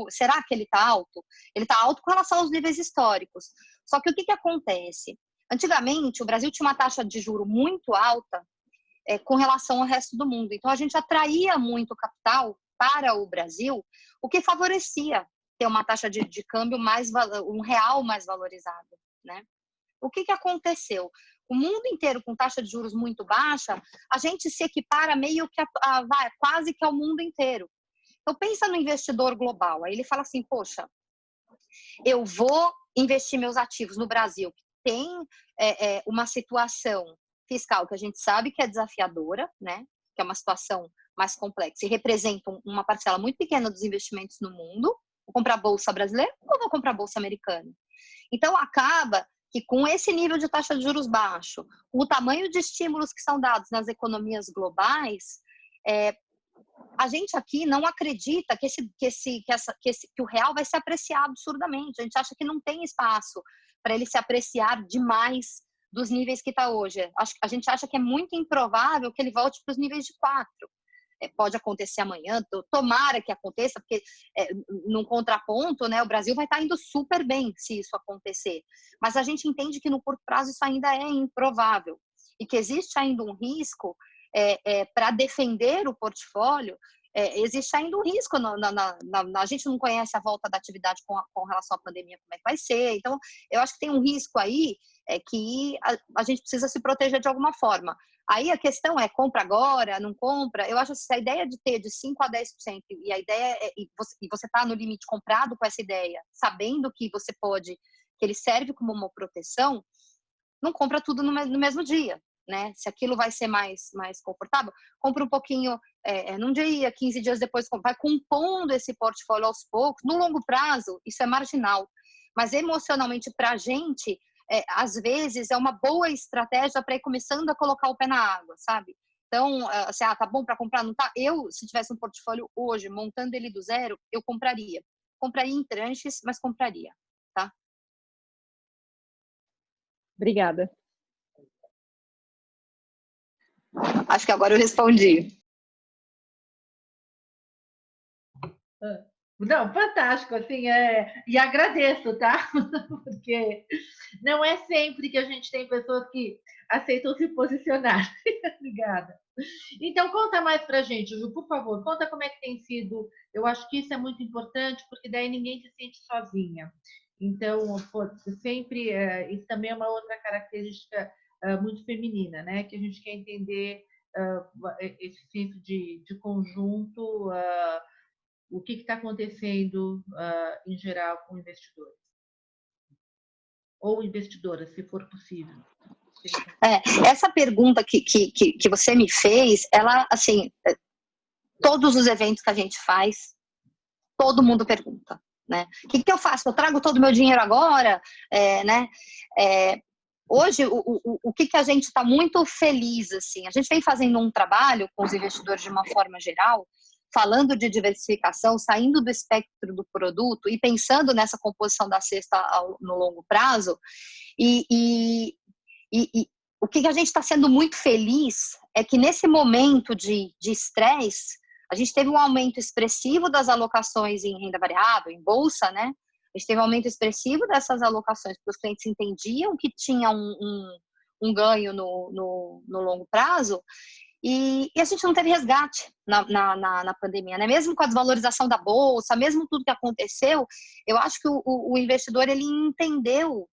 Será que ele tá alto? Ele tá alto com relação aos níveis históricos. Só que o que acontece? Antigamente, o Brasil tinha uma taxa de juro muito alta com relação ao resto do mundo. Então, a gente atraía muito capital para o Brasil, o que favorecia ter uma taxa de câmbio um real mais valorizado, né? O que aconteceu? O mundo inteiro com taxa de juros muito baixa, a gente se equipara meio que quase que ao mundo inteiro. Então, pensa no investidor global. Aí ele fala assim, poxa, eu vou investir meus ativos no Brasil, que tem uma situação fiscal que a gente sabe que é desafiadora, né? Que é uma situação mais complexa e representa uma parcela muito pequena dos investimentos no mundo. Vou comprar bolsa brasileira ou vou comprar bolsa americana? Então, acaba que com esse nível de taxa de juros baixo, o tamanho de estímulos que são dados nas economias globais, a gente aqui não acredita que o real vai se apreciar absurdamente. A gente acha que não tem espaço para ele se apreciar demais dos níveis que está hoje. A gente acha que é muito improvável que ele volte para os níveis de 4. Pode acontecer amanhã, tomara que aconteça, porque num contraponto, né, o Brasil vai estar indo super bem se isso acontecer. Mas a gente entende que no curto prazo isso ainda é improvável e que existe ainda um risco para defender o portfólio. Existe ainda um risco, a gente não conhece a volta da atividade com relação à pandemia, como é que vai ser. Então, eu acho que tem um risco aí que a gente precisa se proteger de alguma forma. Aí a questão é, compra agora, não compra? Eu acho que a ideia de ter de 5 a 10%, e a ideia e você está no limite comprado com essa ideia, sabendo que você pode, que ele serve como uma proteção, não compra tudo no mesmo dia, né? Se aquilo vai ser mais confortável, compra um pouquinho num dia, 15 dias depois, vai compondo esse portfólio aos poucos. No longo prazo, isso é marginal, mas emocionalmente para a gente, às vezes é uma boa estratégia para ir começando a colocar o pé na água, sabe? Então, assim, tá bom para comprar, não tá? Eu, se tivesse um portfólio hoje, montando ele do zero, eu compraria. Compraria em tranches, mas compraria, tá? Obrigada. Acho que agora eu respondi. Não, fantástico, assim, e agradeço, tá? Porque não é sempre que a gente tem pessoas que aceitam se posicionar. Obrigada. Então, conta mais pra gente, Ju, por favor, conta como é que tem sido. Eu acho que isso é muito importante, porque daí ninguém se sente sozinha. Então, sempre, isso também é uma outra característica muito feminina, né? Que a gente quer entender esse senso de conjunto, o que está acontecendo em geral com investidores ou investidoras, se for possível. Essa pergunta que você me fez, ela, assim, todos os eventos que a gente faz, todo mundo pergunta, né? O que eu faço? Eu trago todo o meu dinheiro agora, né? Hoje, o que a gente está muito feliz, assim, a gente vem fazendo um trabalho com os investidores de uma forma geral, falando de diversificação, saindo do espectro do produto e pensando nessa composição da cesta no longo prazo. E o que a gente está sendo muito feliz é que nesse momento de estresse, a gente teve um aumento expressivo das alocações em renda variável, em bolsa, né? A gente teve um aumento expressivo dessas alocações, porque os clientes entendiam que tinha um ganho no longo prazo, e a gente não teve resgate na pandemia, né? Mesmo com a desvalorização da bolsa, mesmo tudo que aconteceu, eu acho que o investidor ele entendeu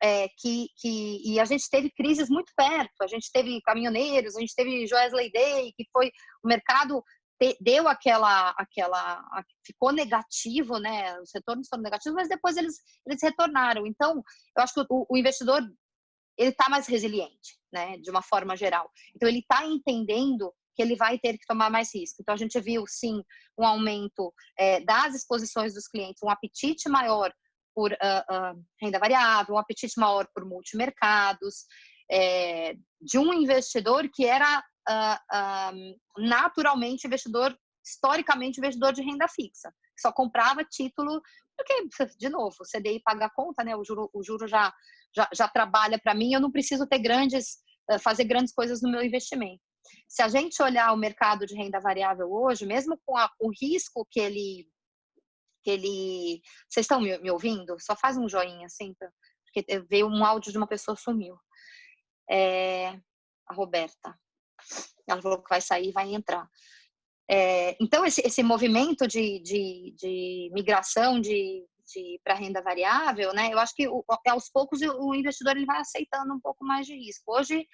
e a gente teve crises muito perto, a gente teve caminhoneiros, a gente teve Joesley Day, que foi o mercado deu ficou negativo, né? Os retornos foram negativos, mas depois eles retornaram. Então, eu acho que o investidor ele está mais resiliente, né? De uma forma geral. Então, ele está entendendo que ele vai ter que tomar mais risco. Então, a gente viu, sim, um aumento das exposições dos clientes, um apetite maior por renda variável, um apetite maior por multimercados, de um investidor que era naturalmente historicamente investidor de renda fixa, que só comprava título, porque, de novo, o CDI paga a conta, né? O juro já trabalha para mim, eu não preciso ter fazer grandes coisas no meu investimento. Se a gente olhar o mercado de renda variável hoje, mesmo com o risco que ele... Vocês estão me ouvindo? Só faz um joinha, assim, porque veio um áudio de uma pessoa, sumiu. A Roberta. Ela falou que vai sair e vai entrar. Então, esse movimento de migração para renda variável, né? Eu acho que aos poucos o investidor ele vai aceitando um pouco mais de risco. Hoje,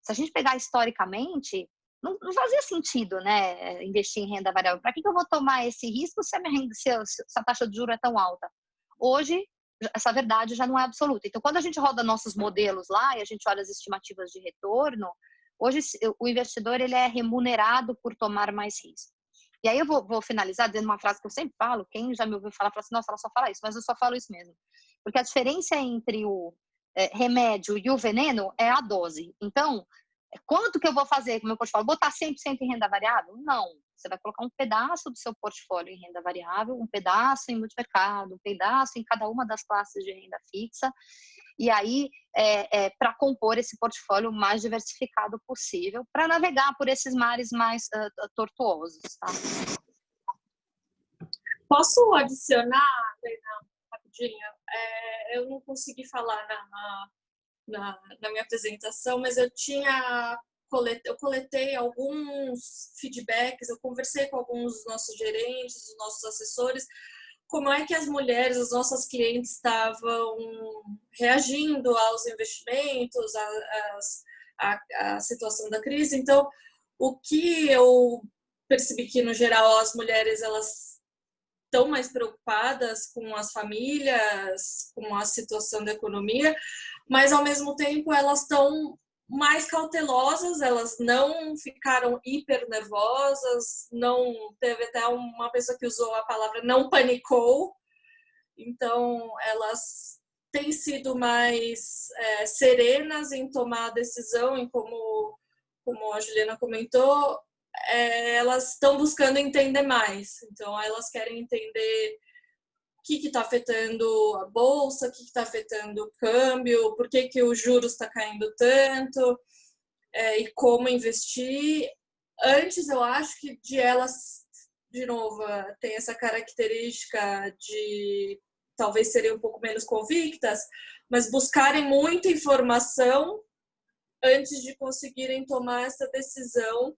se a gente pegar historicamente, não fazia sentido, né, investir em renda variável. Para que eu vou tomar esse risco se a taxa de juros é tão alta? Hoje, essa verdade já não é absoluta. Então, quando a gente roda nossos modelos lá e a gente olha as estimativas de retorno, hoje o investidor ele é remunerado por tomar mais risco. E aí eu vou finalizar dizendo uma frase que eu sempre falo, quem já me ouviu falar, fala assim, nossa, ela só fala isso, mas eu só falo isso mesmo. Porque a diferença entre o remédio e o veneno é a dose. Então, quanto que eu vou fazer com o meu portfólio? Botar 100% em renda variável? Não. Você vai colocar um pedaço do seu portfólio em renda variável, um pedaço em multimercado, um pedaço em cada uma das classes de renda fixa, e aí para compor esse portfólio mais diversificado possível, para navegar por esses mares mais tortuosos. Tá? Posso adicionar, Lena, rapidinho? Eu não consegui falar na minha apresentação, mas eu coletei alguns feedbacks, eu conversei com alguns dos nossos gerentes, dos nossos assessores, como é que as mulheres, as nossas clientes estavam reagindo aos investimentos, à situação da crise. Então, o que eu percebi que, no geral, as mulheres elas estão mais preocupadas com as famílias, com a situação da economia, mas, ao mesmo tempo, elas estão mais cautelosas, elas não ficaram hiper nervosas, não teve até uma pessoa que usou a palavra não panicou, então elas têm sido mais serenas em tomar a decisão, e como a Juliana comentou, elas estão buscando entender mais, então elas querem entender o que está afetando a bolsa, o que está afetando o câmbio, por que os juros está caindo tanto, e como investir. Antes, eu acho que de elas, de novo, tem essa característica de talvez serem um pouco menos convictas, mas buscarem muita informação antes de conseguirem tomar essa decisão,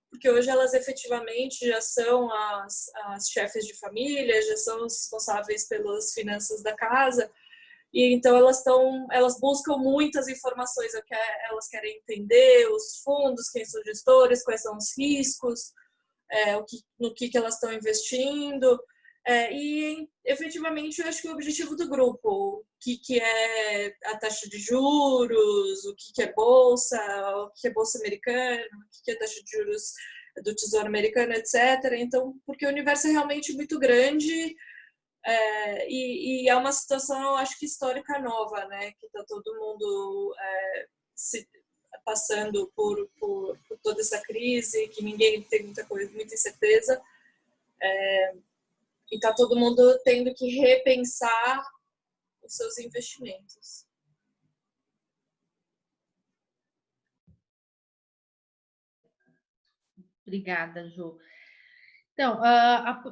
porque hoje elas efetivamente já são as chefes de família, já são os responsáveis pelas finanças da casa, e então elas buscam muitas informações, elas querem entender os fundos, quem são os gestores, quais são os riscos, no que elas estão investindo, e efetivamente eu acho que o objetivo do grupo, o que é a taxa de juros, o que é bolsa, o que é bolsa americana, o que é a taxa de juros do Tesouro Americano, etc. Então, porque o universo é realmente muito grande, e é uma situação, eu acho que histórica nova, né? Que está todo mundo passando por toda essa crise, que ninguém tem muita incerteza, e está todo mundo tendo que repensar os seus investimentos. Obrigada, Ju. Então,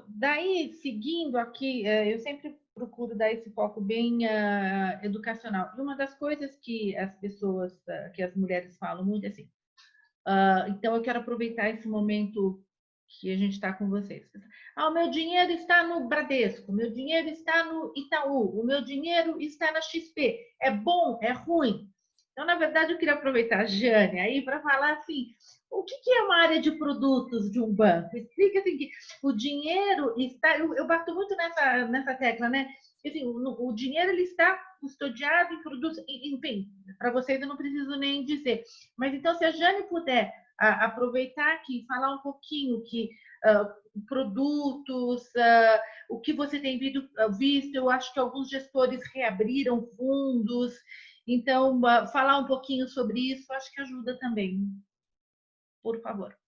daí, seguindo aqui, eu sempre procuro dar esse foco bem educacional. E uma das coisas que as pessoas, que as mulheres falam muito é assim, então eu quero aproveitar esse momento que a gente está com vocês. O meu dinheiro está no Bradesco, o meu dinheiro está no Itaú, o meu dinheiro está na XP. É bom? É ruim? Então, na verdade, eu queria aproveitar a Jane aí para falar assim, o que é uma área de produtos de um banco? Explica assim que o dinheiro está, eu bato muito nessa tecla, né? Assim, o dinheiro ele está custodiado em produtos, enfim, para vocês eu não preciso nem dizer. Mas então, se a Jane puder aproveitar aqui e falar um pouquinho que produtos, o que você tem visto, eu acho que alguns gestores reabriram fundos, então, falar um pouquinho sobre isso, acho que ajuda também. Por favor.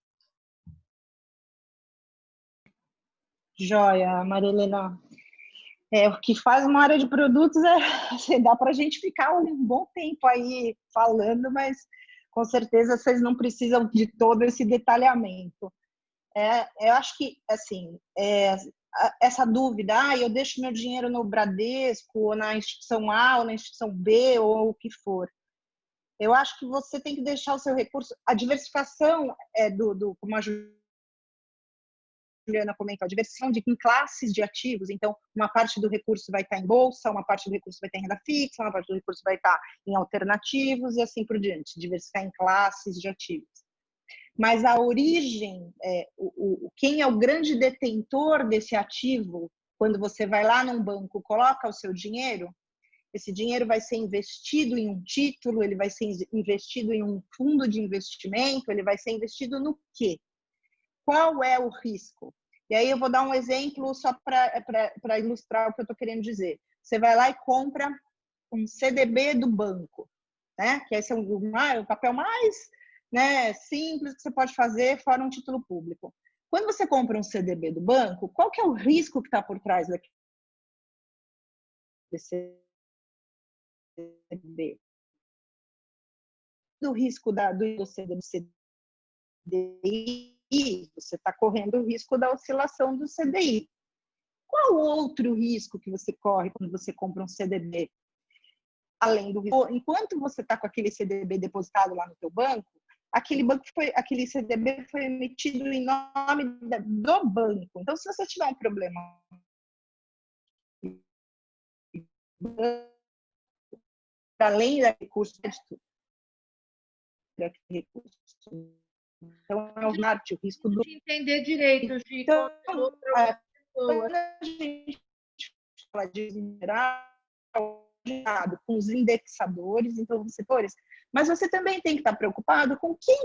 Joia, Marilena. O que faz uma área de produtos dá para a gente ficar um bom tempo aí falando, mas com certeza vocês não precisam de todo esse detalhamento. Eu acho que, assim, essa dúvida, eu deixo meu dinheiro no Bradesco, ou na instituição A, ou na instituição B, ou o que for. Eu acho que você tem que deixar o seu recurso, a diversificação como a Juliana comentou, a diversificação em classes de ativos. Então, uma parte do recurso vai estar em bolsa, uma parte do recurso vai estar em renda fixa, uma parte do recurso vai estar em alternativos e assim por diante. Diversificar em classes de ativos. Mas a origem, quem é o grande detentor desse ativo, quando você vai lá num banco, coloca o seu dinheiro, esse dinheiro vai ser investido em um título, ele vai ser investido em um fundo de investimento, ele vai ser investido no quê? Qual é o risco? E aí eu vou dar um exemplo só para ilustrar o que eu estou querendo dizer. Você vai lá e compra um CDB do banco, né? Que esse é o papel mais, né, simples que você pode fazer fora um título público. Quando você compra um CDB do banco, qual que é o risco que está por trás desse CDB? Do risco do CDI, você está correndo o risco da oscilação do CDI. Qual outro risco que você corre quando você compra um CDB? Além do risco, enquanto você está com aquele CDB depositado lá no teu banco, aquele CDB foi emitido em nome do banco. Então, se você tiver um problema, além do recurso, então é o risco do... Entender direito, Chico. Então, quando a gente fala de geral, com os indexadores, então setores, mas você também tem que estar preocupado com quem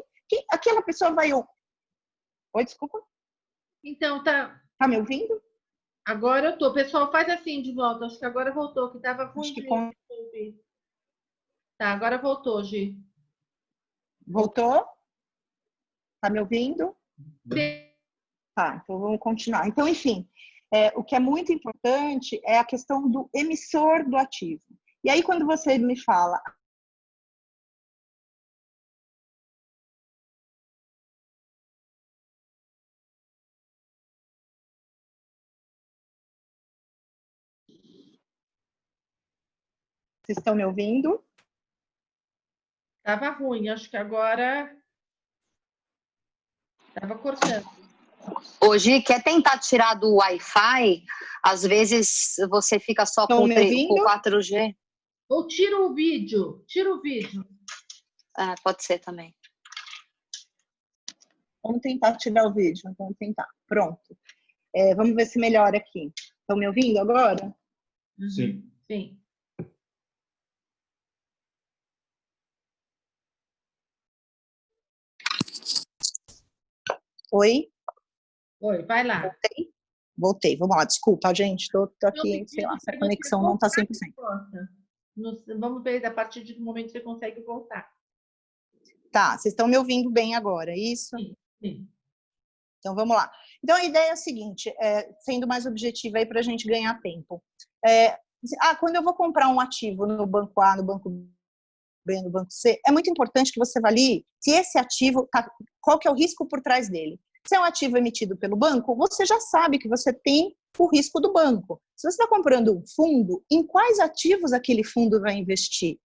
aquela pessoa vai... Oi, desculpa. Então, tá me ouvindo? Agora eu tô. Pessoal, faz assim de volta. Acho que agora voltou, que estava ruim de ouvir. Tá, agora voltou, Gi. Voltou? Tá me ouvindo? Sim. Tá, então vamos continuar. Então, enfim, o que é muito importante é a questão do emissor do ativo. E aí, quando você me fala... Vocês estão me ouvindo? Tava ruim, acho que agora tava cortando. Hoje, quer tentar tirar do Wi-Fi? Às vezes você fica só com o 4G. Ou tira o vídeo. Tira o vídeo. Ah, pode ser também. Vamos tentar tirar o vídeo. Vamos tentar. Pronto. Vamos ver se melhora aqui. Estão me ouvindo agora? Sim. Sim. Oi? Oi, vai lá. Voltei. Vamos lá. Desculpa, gente. Tô aqui, sei lá, essa conexão não está 100%. Vamos ver a partir do momento que você consegue voltar. Tá, vocês estão me ouvindo bem agora, é isso? Sim, sim. Então, vamos lá. Então, a ideia é a seguinte, sendo mais objetiva aí para a gente ganhar tempo. Quando eu vou comprar um ativo no banco A, no banco B, no banco C, é muito importante que você avalie se esse ativo, qual que é o risco por trás dele. Se é um ativo emitido pelo banco, você já sabe que você tem o risco do banco. Se você está comprando um fundo, em quais ativos aquele fundo vai investir?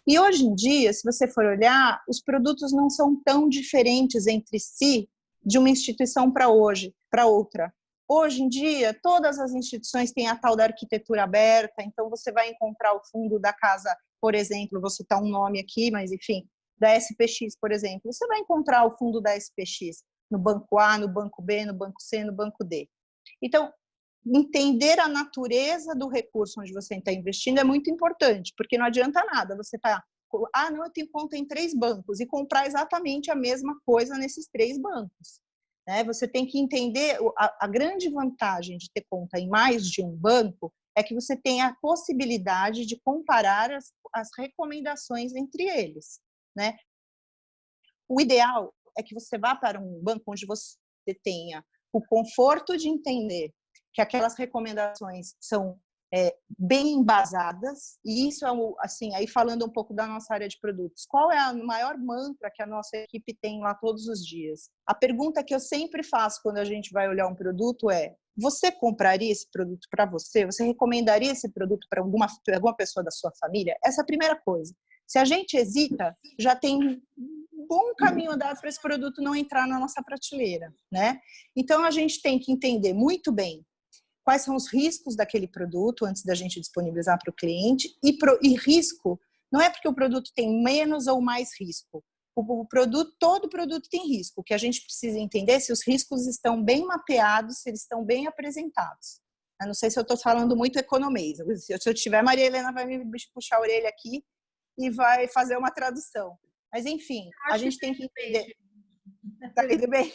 E hoje em dia, se você for olhar, os produtos não são tão diferentes entre si de uma instituição para outra. Hoje em dia, todas as instituições têm a tal da arquitetura aberta, então você vai encontrar o fundo da casa, por exemplo, vou citar um nome aqui, mas enfim, da SPX, por exemplo, você vai encontrar o fundo da SPX no banco A, no banco B, no banco C, no banco D. Então, entender a natureza do recurso onde você está investindo é muito importante, porque não adianta nada você não, eu tenho conta em 3 bancos e comprar exatamente a mesma coisa nesses 3 bancos. Você tem que entender a grande vantagem de ter conta em mais de um banco é que você tem a possibilidade de comparar as recomendações entre eles. O ideal é que você vá para um banco onde você tenha o conforto de entender que aquelas recomendações são bem embasadas, e isso é assim, aí falando um pouco da nossa área de produtos, qual é o maior mantra que a nossa equipe tem lá todos os dias? A pergunta que eu sempre faço quando a gente vai olhar um produto é: você compraria esse produto para você? Você recomendaria esse produto para alguma pessoa da sua família? Essa é a primeira coisa. Se a gente hesita, já tem um bom caminho andado para esse produto não entrar na nossa prateleira, Então a gente tem que entender muito bem quais são os riscos daquele produto antes da gente disponibilizar para o cliente. E risco não é porque o produto tem menos ou mais risco. Todo produto tem risco. O que a gente precisa entender é se os riscos estão bem mapeados, se eles estão bem apresentados. Eu não sei se eu estou falando muito economês. Se eu tiver, Maria Helena vai me puxar a orelha aqui e vai fazer uma tradução. Mas, enfim, a gente tem que entender... Tá tudo bem?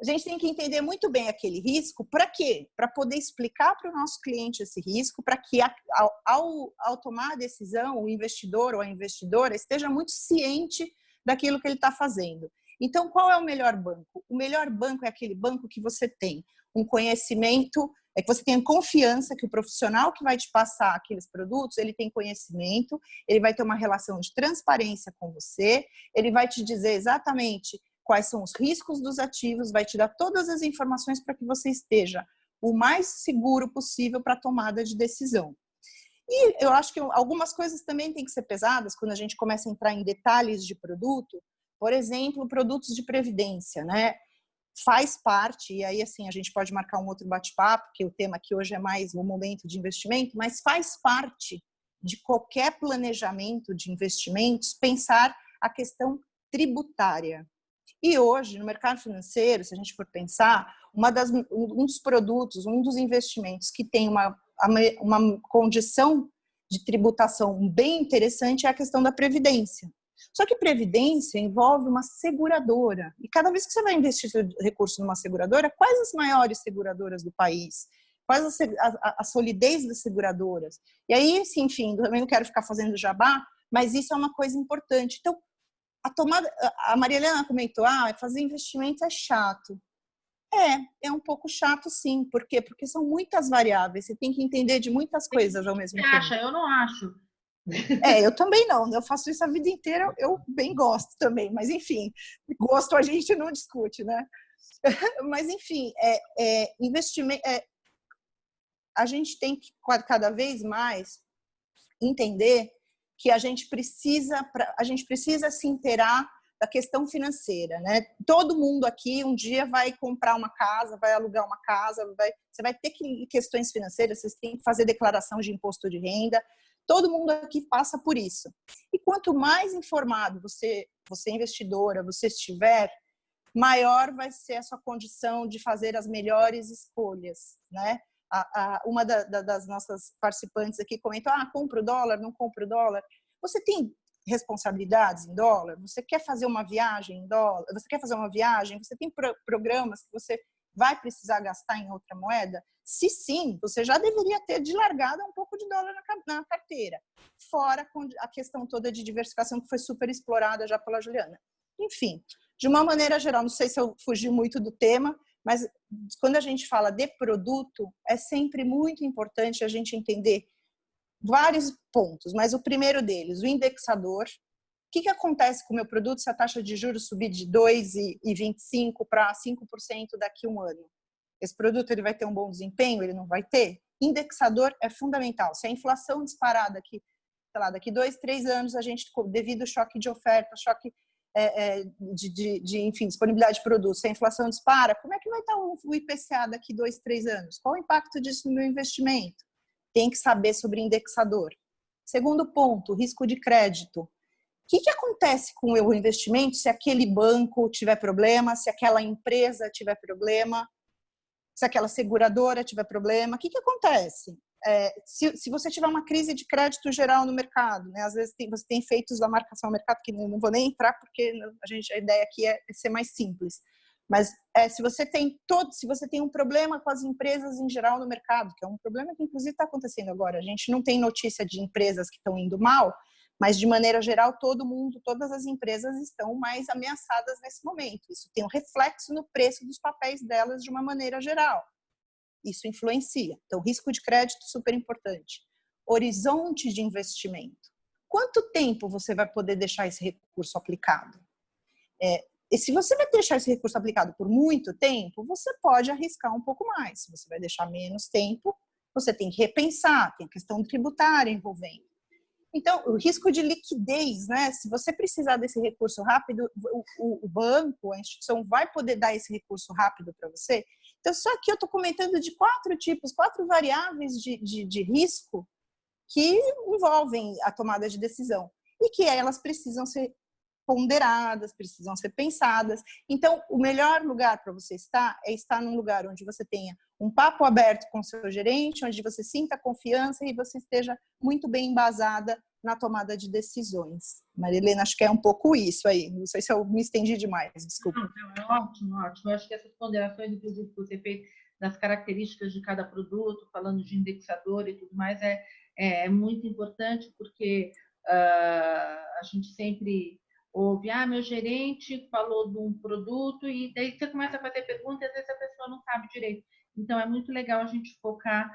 A gente tem que entender muito bem aquele risco. Para quê? Para poder explicar para o nosso cliente esse risco, para que ao tomar a decisão, o investidor ou a investidora esteja muito ciente daquilo que ele está fazendo. Então, qual é o melhor banco? O melhor banco é aquele banco que você tem um conhecimento, que você tenha confiança que o profissional que vai te passar aqueles produtos, ele tem conhecimento, ele vai ter uma relação de transparência com você, ele vai te dizer exatamente quais são os riscos dos ativos, vai te dar todas as informações para que você esteja o mais seguro possível para a tomada de decisão. E eu acho que algumas coisas também têm que ser pesadas quando a gente começa a entrar em detalhes de produto. Por exemplo, produtos de previdência, Faz parte, e aí assim a gente pode marcar um outro bate-papo, porque o tema aqui hoje é mais o momento de investimento, mas faz parte de qualquer planejamento de investimentos pensar a questão tributária. E hoje, no mercado financeiro, se a gente for pensar, um dos produtos, um dos investimentos que tem uma condição de tributação bem interessante é a questão da previdência. Só que previdência envolve uma seguradora. E cada vez que você vai investir seu recurso numa seguradora, quais as maiores seguradoras do país? Quais a solidez das seguradoras? E aí, enfim, também não quero ficar fazendo jabá, mas isso é uma coisa importante. Então, a Maria Helena comentou, fazer investimento é chato. É um pouco chato, sim. Por quê? Porque são muitas variáveis. Você tem que entender de muitas coisas ao mesmo tempo. Você acha? Eu não acho. Eu também não. Eu faço isso a vida inteira. Eu bem gosto também. Mas, enfim, gosto a gente não discute, Mas, enfim, investimento... a gente tem que, cada vez mais, entender que a gente precisa se inteirar da questão financeira, Todo mundo aqui um dia vai comprar uma casa, vai alugar uma casa, você vai ter questões financeiras, vocês têm que fazer declaração de imposto de renda, todo mundo aqui passa por isso. E quanto mais informado você investidora, você estiver, maior vai ser a sua condição de fazer as melhores escolhas, Uma das nossas participantes aqui comentou, compro dólar, não compro dólar. Você tem responsabilidades em dólar? Você quer fazer uma viagem em dólar? Você quer fazer uma viagem? Você tem programas que você vai precisar gastar em outra moeda? Se sim, você já deveria ter de largada um pouco de dólar na carteira. Fora a questão toda de diversificação que foi super explorada já pela Juliana. Enfim, de uma maneira geral, não sei se eu fugi muito do tema, mas quando a gente fala de produto, é sempre muito importante a gente entender vários pontos, mas o primeiro deles, o indexador. O que acontece com o meu produto se a taxa de juros subir de 2,25% para 5% daqui a um ano? Esse produto ele vai ter um bom desempenho? Ele não vai ter? Indexador é fundamental. Se a inflação disparar daqui 2, 3 anos, a gente, devido ao choque de oferta, choque enfim, disponibilidade de produtos, se a inflação dispara, como é que vai estar o IPCA daqui 2, 3 anos? Qual o impacto disso no meu investimento? Tem que saber sobre indexador. Segundo ponto, risco de crédito. O que acontece com o meu investimento se aquele banco tiver problema, se aquela empresa tiver problema, se aquela seguradora tiver problema? O que acontece? Se você tiver uma crise de crédito geral no mercado, né? Às vezes você tem efeitos da marcação ao mercado que não vou nem entrar porque a ideia aqui é ser mais simples. Mas se você tem um problema com as empresas em geral no mercado, que é um problema que inclusive está acontecendo agora, a gente não tem notícia de empresas que estão indo mal, mas de maneira geral todas as empresas estão mais ameaçadas nesse momento. Isso tem um reflexo no preço dos papéis delas de uma maneira geral. Isso influencia. Então, risco de crédito, super importante. Horizonte de investimento. Quanto tempo você vai poder deixar esse recurso aplicado? E se você vai deixar esse recurso aplicado por muito tempo, você pode arriscar um pouco mais. Se você vai deixar menos tempo, você tem que repensar, tem a questão tributária envolvendo. Então, o risco de liquidez, né? Se você precisar desse recurso rápido, o banco, a instituição vai poder dar esse recurso rápido para você. Então, só que eu estou comentando de 4 variáveis de risco que envolvem a tomada de decisão e que elas precisam ser ponderadas, precisam ser pensadas. Então, o melhor lugar para você estar é estar num lugar onde você tenha um papo aberto com o seu gerente, onde você sinta confiança e você esteja muito bem embasada na tomada de decisões. Maria Helena, acho que é um pouco isso aí. Não sei se eu me estendi demais, desculpa. Não, é ótimo, ótimo. Eu acho que essas ponderações, inclusive, que você fez das características de cada produto, falando de indexador e tudo mais, é muito importante, porque a gente sempre ouve, meu gerente falou de um produto, e daí você começa a fazer perguntas e às vezes a pessoa não sabe direito. Então, é muito legal a gente focar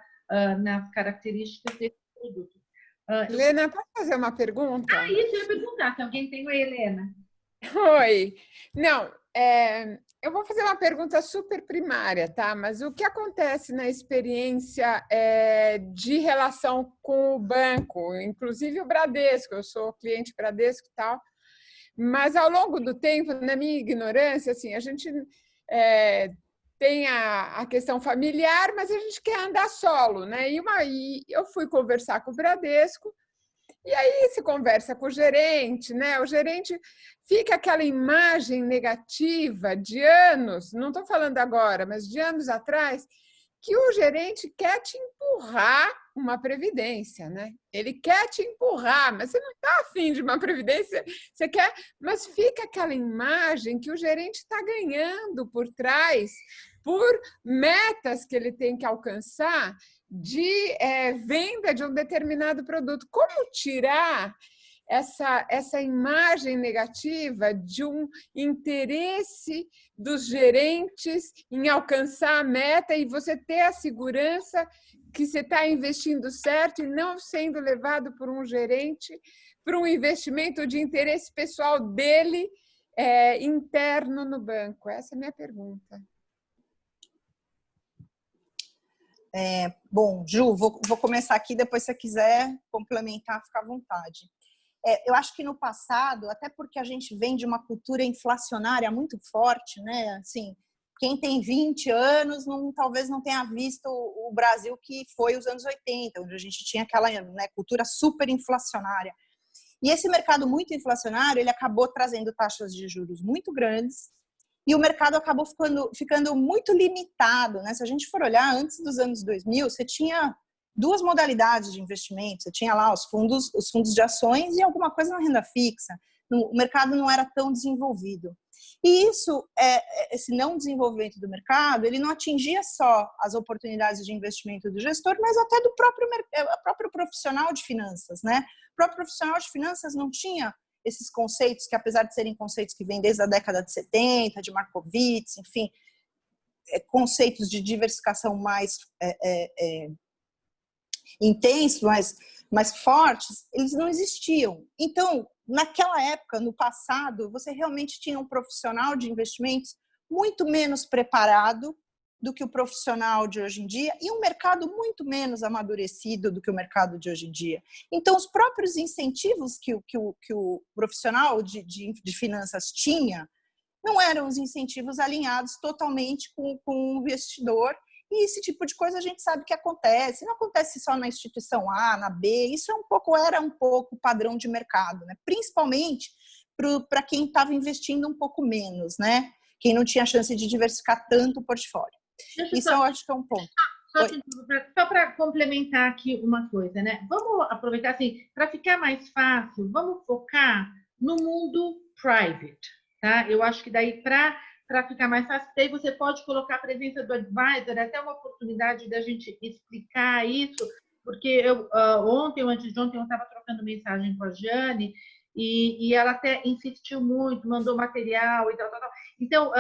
nas características desse produto. Helena, posso fazer uma pergunta? Isso, eu ia perguntar, se alguém tem. Oi, Helena. Oi. Não, eu vou fazer uma pergunta super primária, tá? Mas o que acontece na experiência de relação com o banco, inclusive o Bradesco, eu sou cliente Bradesco e tal, mas ao longo do tempo, na minha ignorância, assim, a gente tem a questão familiar, mas a gente quer andar solo, né? E eu fui conversar com o Bradesco, e aí se conversa com o gerente, né? O gerente fica aquela imagem negativa de anos, não estou falando agora, mas de anos atrás, que o gerente quer te empurrar uma previdência, né? Ele quer te empurrar, mas você não está afim de uma previdência, você quer, mas fica aquela imagem que o gerente está ganhando por trás, por metas que ele tem que alcançar de venda de um determinado produto. Como tirar essa imagem negativa de um interesse dos gerentes em alcançar a meta e você ter a segurança que você está investindo certo e não sendo levado por um gerente para um investimento de interesse pessoal dele interno no banco? Essa é a minha pergunta. Bom, Ju, vou começar aqui, depois se você quiser complementar, fica à vontade. Eu acho que no passado, até porque a gente vem de uma cultura inflacionária muito forte, né? Assim, quem tem 20 anos talvez não tenha visto o Brasil que foi os anos 80, onde a gente tinha aquela, né, cultura super inflacionária. E esse mercado muito inflacionário, ele acabou trazendo taxas de juros muito grandes, e o mercado acabou ficando muito limitado, né? Se a gente for olhar, antes dos anos 2000, você tinha 2 modalidades de investimento. Você tinha lá os fundos de ações e alguma coisa na renda fixa. O mercado não era tão desenvolvido. E isso, esse não desenvolvimento do mercado, ele não atingia só as oportunidades de investimento do gestor, mas até do próprio profissional de finanças, né? O próprio profissional de finanças não tinha esses conceitos que, apesar de serem conceitos que vêm desde a década de 70, de Markowitz, enfim, conceitos de diversificação mais intensos, mais fortes, eles não existiam. Então, naquela época, no passado, você realmente tinha um profissional de investimentos muito menos preparado do que o profissional de hoje em dia e um mercado muito menos amadurecido do que o mercado de hoje em dia. Então, os próprios incentivos que o profissional de finanças tinha não eram os incentivos alinhados totalmente com o investidor. E esse tipo de coisa a gente sabe que acontece. Não acontece só na instituição A, na B. Isso era um pouco padrão de mercado, né? Principalmente para quem estava investindo um pouco menos, né? Quem não tinha chance de diversificar tanto o portfólio. Isso eu acho que é um ponto. Só para complementar aqui uma coisa, né? Vamos aproveitar assim, para ficar mais fácil, vamos focar no mundo private, tá? Eu acho que daí para ficar mais fácil, daí você pode colocar a presença do advisor, até uma oportunidade da gente explicar isso, porque eu ontem ou antes de ontem eu estava trocando mensagem com a Jane e ela até insistiu muito, mandou material e tal. Então,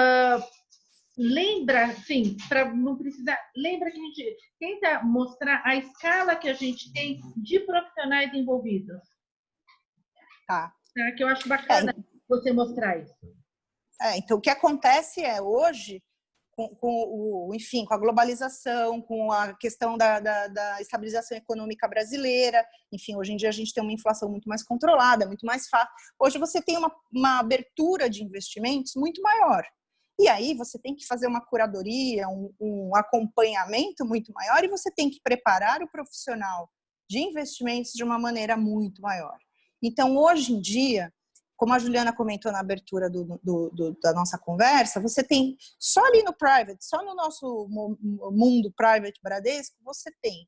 lembra, sim, para não precisar, lembra que a gente tenta mostrar a escala que a gente tem de profissionais envolvidos. Tá. Que eu acho bacana você mostrar isso. Então, o que acontece hoje, enfim, com a globalização, com a questão da estabilização econômica brasileira, enfim, hoje em dia a gente tem uma inflação muito mais controlada, muito mais fácil. Hoje você tem uma abertura de investimentos muito maior. E aí você tem que fazer uma curadoria, um acompanhamento muito maior e você tem que preparar o profissional de investimentos de uma maneira muito maior. Então, hoje em dia, como a Juliana comentou na abertura da nossa conversa, você tem, só ali no private, só no nosso mundo private Bradesco, você tem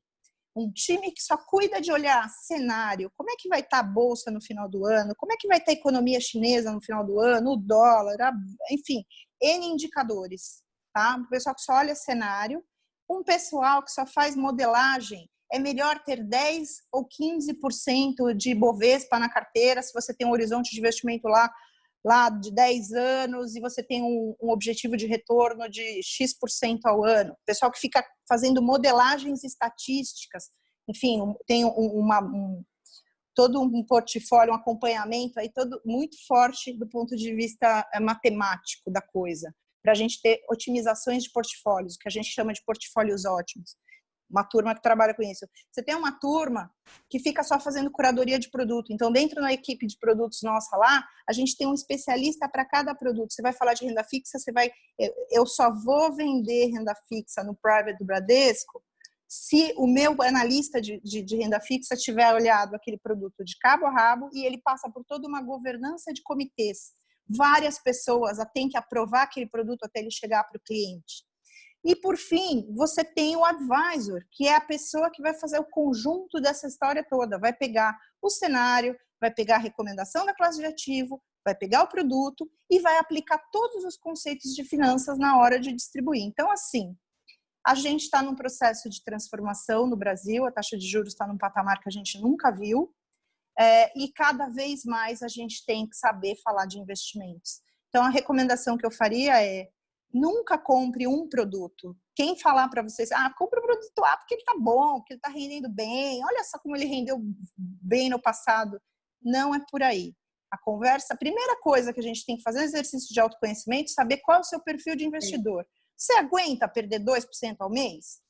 um time que só cuida de olhar cenário, como é que vai estar a bolsa no final do ano, como é que vai estar a economia chinesa no final do ano, o dólar, enfim, N indicadores, tá? O pessoal que só olha cenário, um pessoal que só faz modelagem, é melhor ter 10% ou 15% de Bovespa na carteira, se você tem um horizonte de investimento lá de 10 anos e você tem um objetivo de retorno de X% ao ano. O pessoal que fica fazendo modelagens estatísticas, enfim, tem todo um portfólio, um acompanhamento aí todo muito forte do ponto de vista matemático da coisa, para a gente ter otimizações de portfólios, que a gente chama de portfólios ótimos. Uma turma que trabalha com isso. Você tem uma turma que fica só fazendo curadoria de produto. Então, dentro da equipe de produtos nossa lá, a gente tem um especialista para cada produto. Você vai falar de renda fixa, eu só vou vender renda fixa no private do Bradesco se o meu analista de renda fixa tiver olhado aquele produto de cabo a rabo e ele passa por toda uma governança de comitês. Várias pessoas têm que aprovar aquele produto até ele chegar para o cliente. E, por fim, você tem o advisor, que é a pessoa que vai fazer o conjunto dessa história toda. Vai pegar o cenário, vai pegar a recomendação da classe de ativo, vai pegar o produto e vai aplicar todos os conceitos de finanças na hora de distribuir. Então, assim, a gente está num processo de transformação no Brasil, a taxa de juros está num patamar que a gente nunca viu, e cada vez mais a gente tem que saber falar de investimentos. Então, a recomendação que eu faria é: nunca compre um produto. Quem falar para vocês, compre o produto A porque ele está bom, porque ele está rendendo bem, olha só como ele rendeu bem no passado. Não é por aí. A primeira coisa que a gente tem que fazer é um exercício de autoconhecimento, saber qual é o seu perfil de investidor. Você aguenta perder 2% ao mês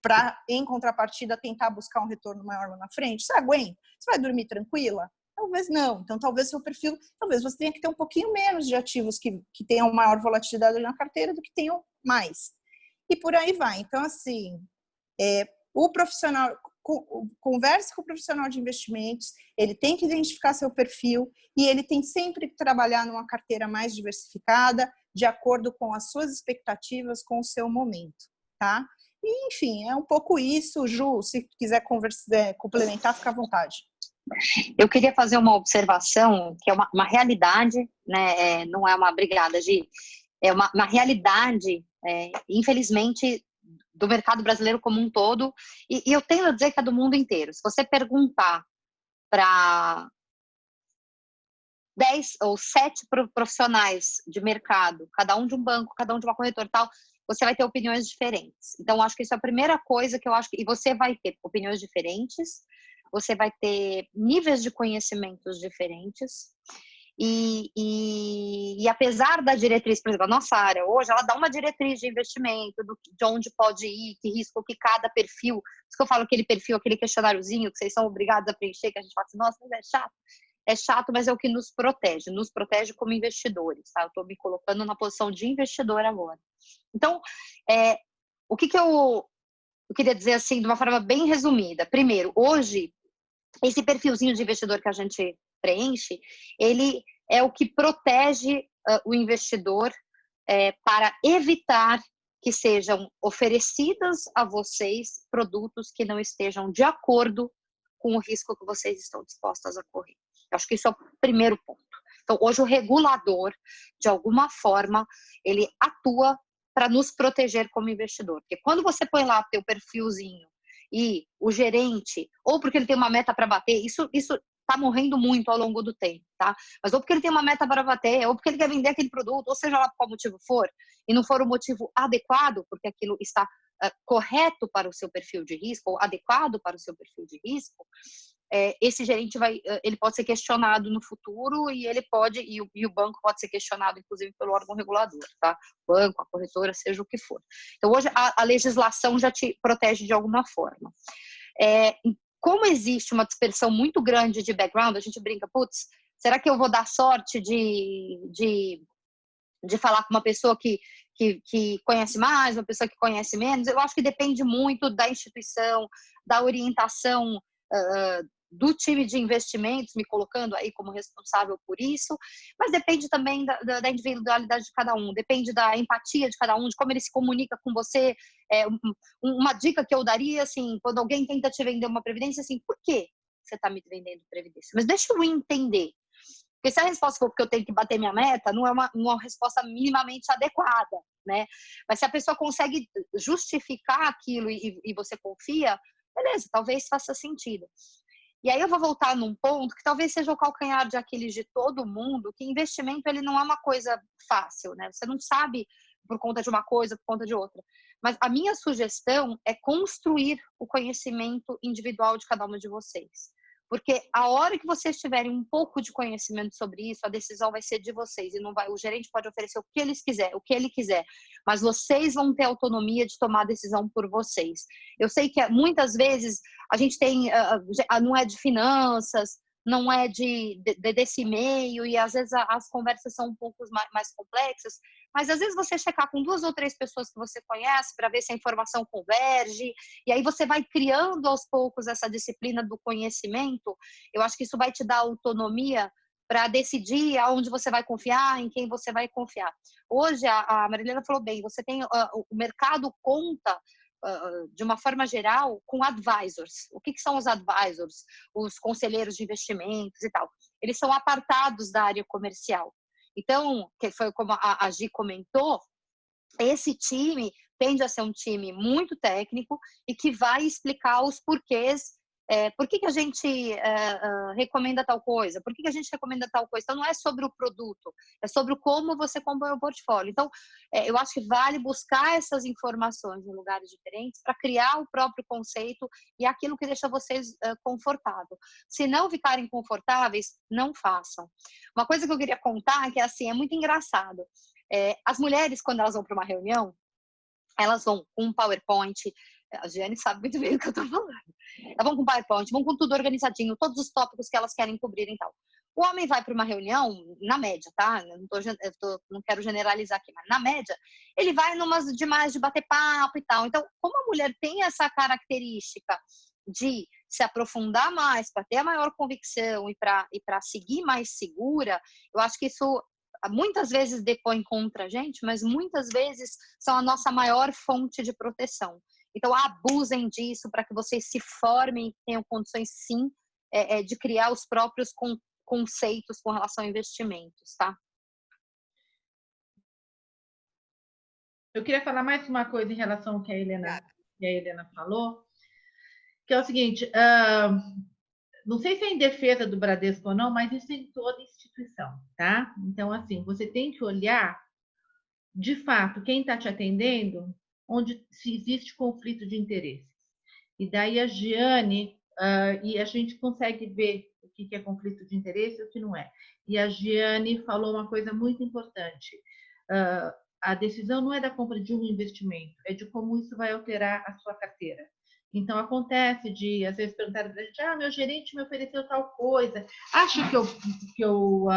para, em contrapartida, tentar buscar um retorno maior lá na frente? Você aguenta? Você vai dormir tranquila? Talvez não. Então, talvez você tenha que ter um pouquinho menos de ativos que tenham maior volatilidade na carteira do que tenham mais. E por aí vai. Então, assim, o profissional, converse com o profissional de investimentos, ele tem que identificar seu perfil e ele tem sempre que trabalhar numa carteira mais diversificada, de acordo com as suas expectativas, com o seu momento, tá? E, enfim, é um pouco isso. Ju, se quiser complementar, fica à vontade. Eu queria fazer uma observação, que é uma realidade, né? Não é uma brigada, Gi, é uma realidade, infelizmente, do mercado brasileiro como um todo, e eu tenho a dizer que é do mundo inteiro. Se você perguntar para 10 ou 7 profissionais de mercado, cada um de um banco, cada um de uma corretora e tal, você vai ter opiniões diferentes. Então, acho que isso é a primeira coisa que eu acho que... E você vai ter opiniões diferentes, você vai ter níveis de conhecimentos diferentes. E apesar da diretriz, por exemplo, a nossa área hoje, ela dá uma diretriz de investimento, de onde pode ir, que risco, que cada perfil, por isso que eu falo aquele perfil, aquele questionáriozinho que vocês são obrigados a preencher, que a gente fala assim, nossa, mas é chato, mas é o que nos protege como investidores, tá? Eu estou me colocando na posição de investidor agora. Então, o que eu queria dizer assim, de uma forma bem resumida. Primeiro, hoje, esse perfilzinho de investidor que a gente preenche, ele é o que protege o investidor para evitar que sejam oferecidas a vocês produtos que não estejam de acordo com o risco que vocês estão dispostas a correr. Eu acho que isso é o primeiro ponto. Então, hoje o regulador, de alguma forma, ele atua para nos proteger como investidor. Porque quando você põe lá o teu perfilzinho e o gerente, ou porque ele tem uma meta para bater, isso está morrendo muito ao longo do tempo, tá? Mas ou porque ele tem uma meta para bater, ou porque ele quer vender aquele produto, ou seja lá por qual motivo for, e não for o motivo adequado, porque aquilo está correto para o seu perfil de risco, ou adequado para o seu perfil de risco, esse gerente ele pode ser questionado no futuro e ele pode, e o banco pode ser questionado, inclusive, pelo órgão regulador, tá? O banco, a corretora, seja o que for. Então, hoje, a legislação já te protege de alguma forma. Como existe uma dispersão muito grande de background, a gente brinca, putz, será que eu vou dar sorte de falar com uma pessoa que conhece mais, uma pessoa que conhece menos? Eu acho que depende muito da instituição, da orientação do time de investimentos, me colocando aí como responsável por isso, mas depende também da individualidade de cada um, depende da empatia de cada um, de como ele se comunica com você. Uma dica que eu daria, assim, quando alguém tenta te vender uma previdência, assim, por que você está me vendendo previdência? Mas deixa eu entender. Porque se a resposta for que eu tenho que bater minha meta, não é uma resposta minimamente adequada, né? Mas se a pessoa consegue justificar aquilo e você confia, beleza, talvez faça sentido. E aí eu vou voltar num ponto que talvez seja o calcanhar de Aquiles de todo mundo, que investimento ele não é uma coisa fácil, né? Você não sabe por conta de uma coisa, por conta de outra. Mas a minha sugestão é construir o conhecimento individual de cada uma de vocês. Porque a hora que vocês tiverem um pouco de conhecimento sobre isso, a decisão vai ser de vocês. E não vai, o gerente pode oferecer o que ele quiser, mas vocês vão ter autonomia de tomar a decisão por vocês. Eu sei que muitas vezes a gente tem, não é de finanças, não é desse meio, e às vezes as conversas são um pouco mais complexas, mas às vezes você checar com 2 ou 3 pessoas que você conhece para ver se a informação converge, e aí você vai criando aos poucos essa disciplina do conhecimento. Eu acho que isso vai te dar autonomia para decidir aonde você vai confiar, em quem você vai confiar. Hoje, a Marilena falou bem, você tem, o mercado conta, de uma forma geral, com advisors. O que são os advisors? Os conselheiros de investimentos e tal. Eles são apartados da área comercial. Então, que foi como a Gi comentou, esse time tende a ser um time muito técnico e que vai explicar os porquês. Por que a gente recomenda tal coisa? Por que a gente recomenda tal coisa? Então, não é sobre o produto, é sobre como você compõe o portfólio. Então, eu acho que vale buscar essas informações em lugares diferentes para criar o próprio conceito e aquilo que deixa vocês confortáveis. Se não ficarem confortáveis, não façam. Uma coisa que eu queria contar, que é muito engraçado. As mulheres, quando elas vão para uma reunião, elas vão com um PowerPoint. A Giane sabe muito bem do que eu estou falando. Elas vão com PowerPoint, vão com tudo organizadinho, todos os tópicos que elas querem cobrir e tal. O homem vai para uma reunião, na média, tá? Não quero generalizar aqui, mas na média, ele vai numas demais de bater papo e tal. Então, como a mulher tem essa característica de se aprofundar mais, para ter a maior convicção e para seguir mais segura, eu acho que isso muitas vezes depõe contra a gente, mas muitas vezes são a nossa maior fonte de proteção. Então, abusem disso para que vocês se formem e tenham condições, sim, de criar os próprios conceitos com relação a investimentos, tá? Eu queria falar mais uma coisa em relação ao que a Helena falou, que é o seguinte, não sei se é em defesa do Bradesco ou não, mas isso é em toda instituição, tá? Então, assim, você tem que olhar, de fato, quem está te atendendo, onde se existe conflito de interesses. E daí a Giane e a gente consegue ver o que é conflito de interesse e o que não é. E a Giane falou uma coisa muito importante. A decisão não é da compra de um investimento, é de como isso vai alterar a sua carteira. Então, acontece de, às vezes, perguntar para a gente, meu gerente me ofereceu tal coisa, acha que eu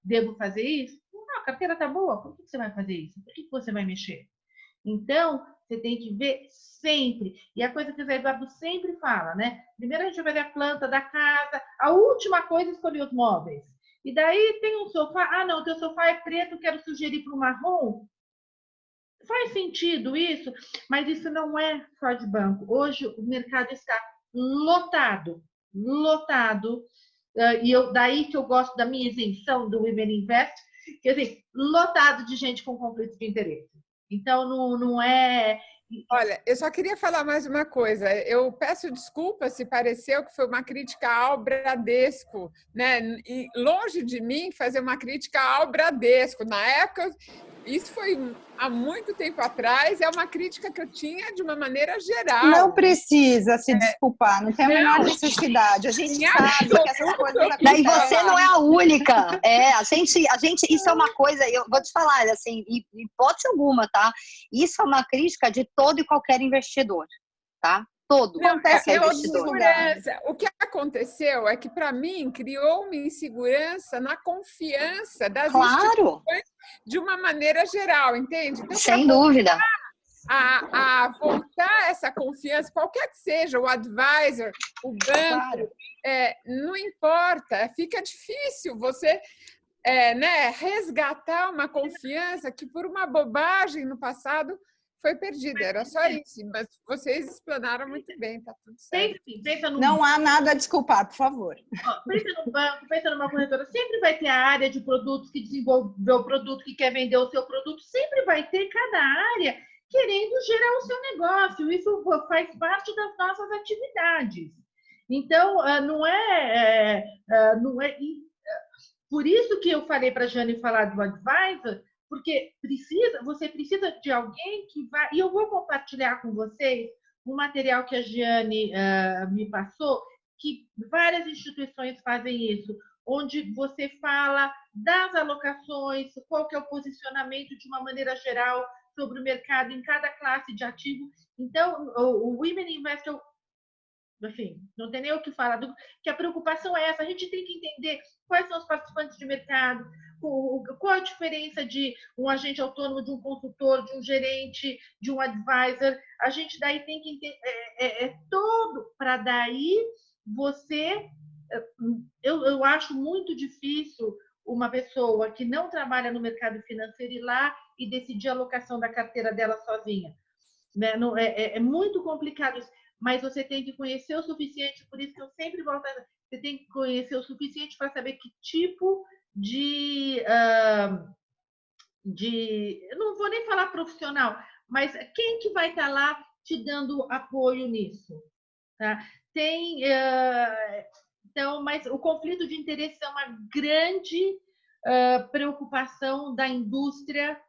devo fazer isso? Não, a carteira está boa, por que você vai fazer isso? Por que você vai mexer? Então, você tem que ver sempre. E a coisa que o Zé Eduardo sempre fala, né? Primeiro a gente vai ver a planta da casa, a última coisa é escolher os móveis. E daí tem um sofá, não, o teu sofá é preto, quero sugerir para o marrom. Faz sentido isso, mas isso não é só de banco. Hoje o mercado está lotado, lotado. E daí que eu gosto da minha isenção do Women Invest, quer dizer, lotado de gente com conflito de interesse. Então, não é... Olha, eu só queria falar mais uma coisa. Eu peço desculpas se pareceu que foi uma crítica ao Bradesco, né? E longe de mim fazer uma crítica ao Bradesco. Na época, isso foi há muito tempo atrás, é uma crítica que eu tinha de uma maneira geral. Não precisa se desculpar, não tem a menor necessidade. A gente sabe que essas coisas acontecem. Daí você não é a única. A gente, isso é uma coisa, eu vou te falar, assim, hipótese alguma, tá? Isso é uma crítica de todo e qualquer investidor, tá? Todo. Acontece em investidor. todos os lugares. O que aconteceu é que, para mim, criou uma insegurança na confiança das instituições de uma maneira geral, entende? Então, sem dúvida. A voltar essa confiança, qualquer que seja, o advisor, o banco, não importa, fica difícil você resgatar uma confiança que, por uma bobagem no passado, foi perdida. Era só isso, mas vocês explanaram muito bem, tá tudo certo. Não há nada a desculpar, por favor. Pensa no banco, pensa numa corretora, sempre vai ter a área de produtos que desenvolveu o produto, que quer vender o seu produto, sempre vai ter cada área querendo gerar o seu negócio. Isso faz parte das nossas atividades. Então, não é por isso que eu falei para a Jane falar do advisor, porque você precisa de alguém que vai... E eu vou compartilhar com vocês um material que a Giane me passou, que várias instituições fazem isso, onde você fala das alocações, qual que é o posicionamento de uma maneira geral sobre o mercado em cada classe de ativo. Então, o Women Invest, enfim, não tem nem o que falar, que a preocupação é essa, a gente tem que entender quais são os participantes de mercado, qual a diferença de um agente autônomo, de um consultor, de um gerente, de um advisor. A gente daí tem que entender, todo, para daí você... Eu acho muito difícil uma pessoa que não trabalha no mercado financeiro ir lá e decidir a alocação da carteira dela sozinha. É muito complicado isso, mas você tem que conhecer o suficiente, por isso que eu sempre volto a... Você tem que conhecer o suficiente para saber que tipo de... Eu não vou nem falar profissional, mas quem que vai estar lá te dando apoio nisso? Tá? Então, mas o conflito de interesse é uma grande preocupação da indústria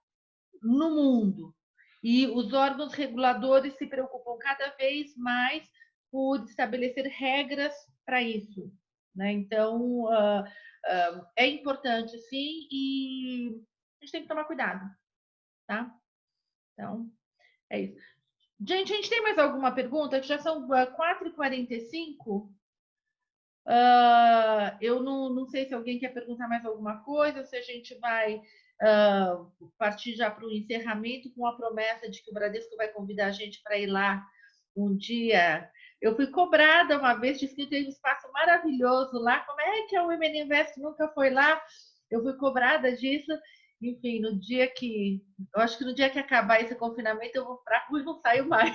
no mundo. E os órgãos reguladores se preocupam cada vez mais por estabelecer regras para isso, né? Então, é importante, sim, e a gente tem que tomar cuidado, tá? Então, é isso. Gente, a gente tem mais alguma pergunta? Já são 4h45. Eu não sei se alguém quer perguntar mais alguma coisa, se a gente vai partir já para o encerramento com a promessa de que o Bradesco vai convidar a gente para ir lá um dia. Eu fui cobrada uma vez, disse que tem um espaço maravilhoso lá. Como é que a Women Invest nunca foi lá? Eu fui cobrada disso. Enfim, eu acho que no dia que acabar esse confinamento, eu vou para a rua e não saio mais.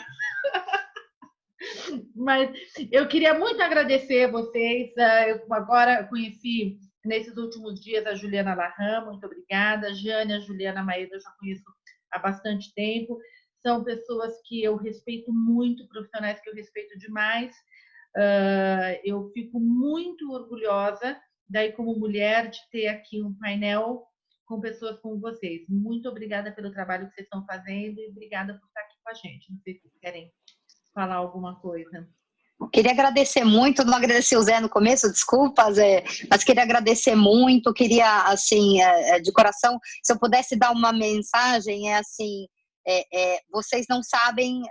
Mas eu queria muito agradecer a vocês. Eu agora conheci, nesses últimos dias, a Juliana Larram, muito obrigada. A Jane, a Juliana Maeda, eu já conheço há bastante tempo. São pessoas que eu respeito muito, profissionais que eu respeito demais. Eu fico muito orgulhosa, daí como mulher, de ter aqui um painel com pessoas como vocês. Muito obrigada pelo trabalho que vocês estão fazendo e obrigada por estar aqui com a gente. Não sei se vocês querem falar alguma coisa. Queria agradecer muito, não agradeci o Zé no começo, desculpa, Zé, mas queria agradecer muito, queria, assim, de coração, se eu pudesse dar uma mensagem, assim, vocês não sabem,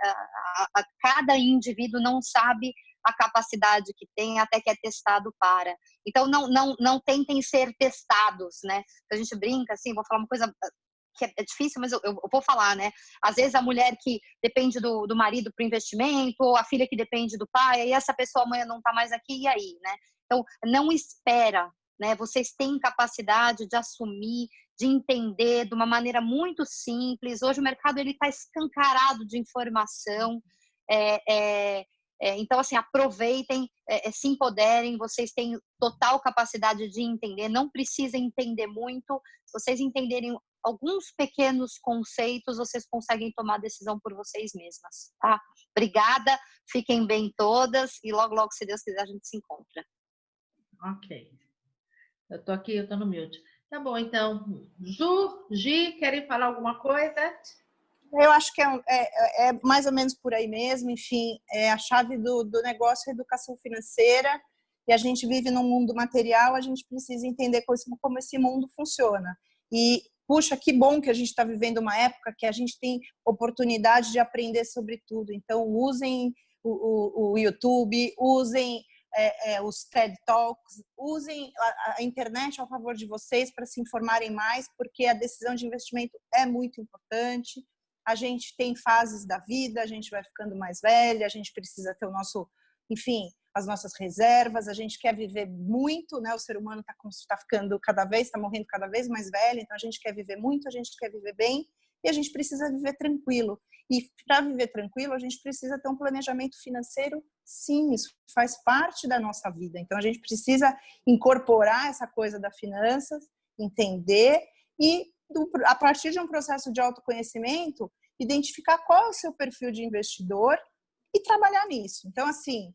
cada indivíduo não sabe a capacidade que tem até que é testado para. Então, não tentem ser testados, né? A gente brinca, assim, vou falar uma coisa que é difícil, mas eu vou falar, né? Às vezes a mulher que depende do marido para o investimento, ou a filha que depende do pai, e essa pessoa amanhã não está mais aqui, e aí, né? Então, não espera, né? Vocês têm capacidade de assumir, de entender de uma maneira muito simples. Hoje o mercado está escancarado de informação, então, assim, aproveitem, se empoderem, vocês têm total capacidade de entender, não precisa entender muito, se vocês entenderem alguns pequenos conceitos, vocês conseguem tomar decisão por vocês mesmas, tá? Obrigada, fiquem bem todas e logo, logo, se Deus quiser, a gente se encontra. Ok. Eu tô aqui, eu tô no mute. Tá bom, então. Ju, Gi, querem falar alguma coisa? Eu acho que é mais ou menos por aí mesmo, enfim, a chave do negócio é a educação financeira, e a gente vive num mundo material, a gente precisa entender como esse mundo funciona. E, puxa, que bom que a gente está vivendo uma época que a gente tem oportunidade de aprender sobre tudo. Então, usem o YouTube, usem os TED Talks, usem a internet ao favor de vocês para se informarem mais, porque a decisão de investimento é muito importante. A gente tem fases da vida, a gente vai ficando mais velha, a gente precisa ter enfim, as nossas reservas, a gente quer viver muito, né? O ser humano está ficando está morrendo cada vez mais velho, então a gente quer viver muito, a gente quer viver bem e a gente precisa viver tranquilo. E para viver tranquilo, a gente precisa ter um planejamento financeiro, sim, isso faz parte da nossa vida. Então a gente precisa incorporar essa coisa da finanças, entender e a partir de um processo de autoconhecimento, identificar qual é o seu perfil de investidor e trabalhar nisso. Então, assim,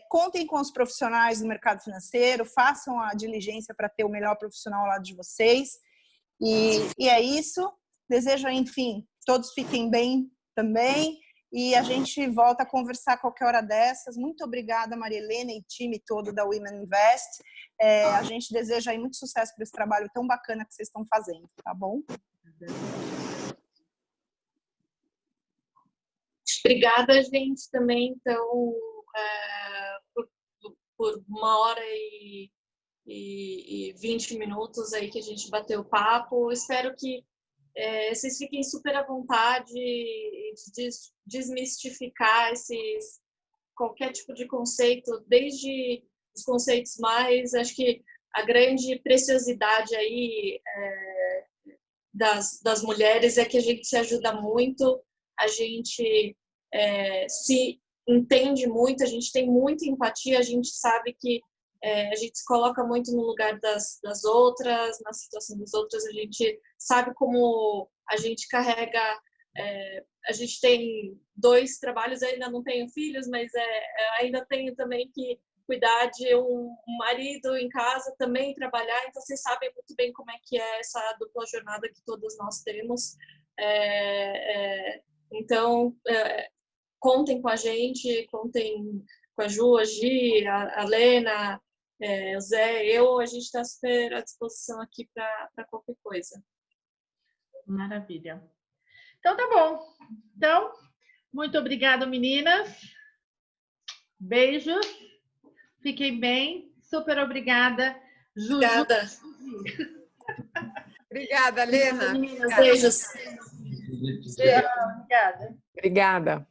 contem com os profissionais do mercado financeiro, façam a diligência para ter o melhor profissional ao lado de vocês. E é isso. Desejo, enfim, todos fiquem bem também. E a gente volta a conversar a qualquer hora dessas. Muito obrigada, Maria Helena e time todo da Women Invest. A gente deseja aí muito sucesso para esse trabalho tão bacana que vocês estão fazendo, tá bom? Obrigada, gente, também. Então, por 1h e 20 minutos aí que a gente bateu o papo. Espero que vocês fiquem super à vontade de desmistificar qualquer tipo de conceito, desde os conceitos mais... Acho que a grande preciosidade aí das mulheres é que a gente se ajuda muito, a gente se entende muito, a gente tem muita empatia, a gente sabe que a gente se coloca muito no lugar das outras, na situação das outras, a gente sabe como a gente carrega, a gente tem 2 trabalhos, ainda não tenho filhos, mas ainda tenho também que cuidar de um marido em casa, também trabalhar, então vocês sabem muito bem como é que é essa dupla jornada que todos nós temos. Então, contem com a gente, contem com a Ju, a Gi, a Lena, o Zé, a gente está super à disposição aqui para qualquer coisa. Maravilha. Então, tá bom. Então, muito obrigada, meninas. Beijos. Fiquem bem. Super obrigada. Ju, obrigada. Obrigada, Lena. Meninas, beijos. Obrigada. Obrigada.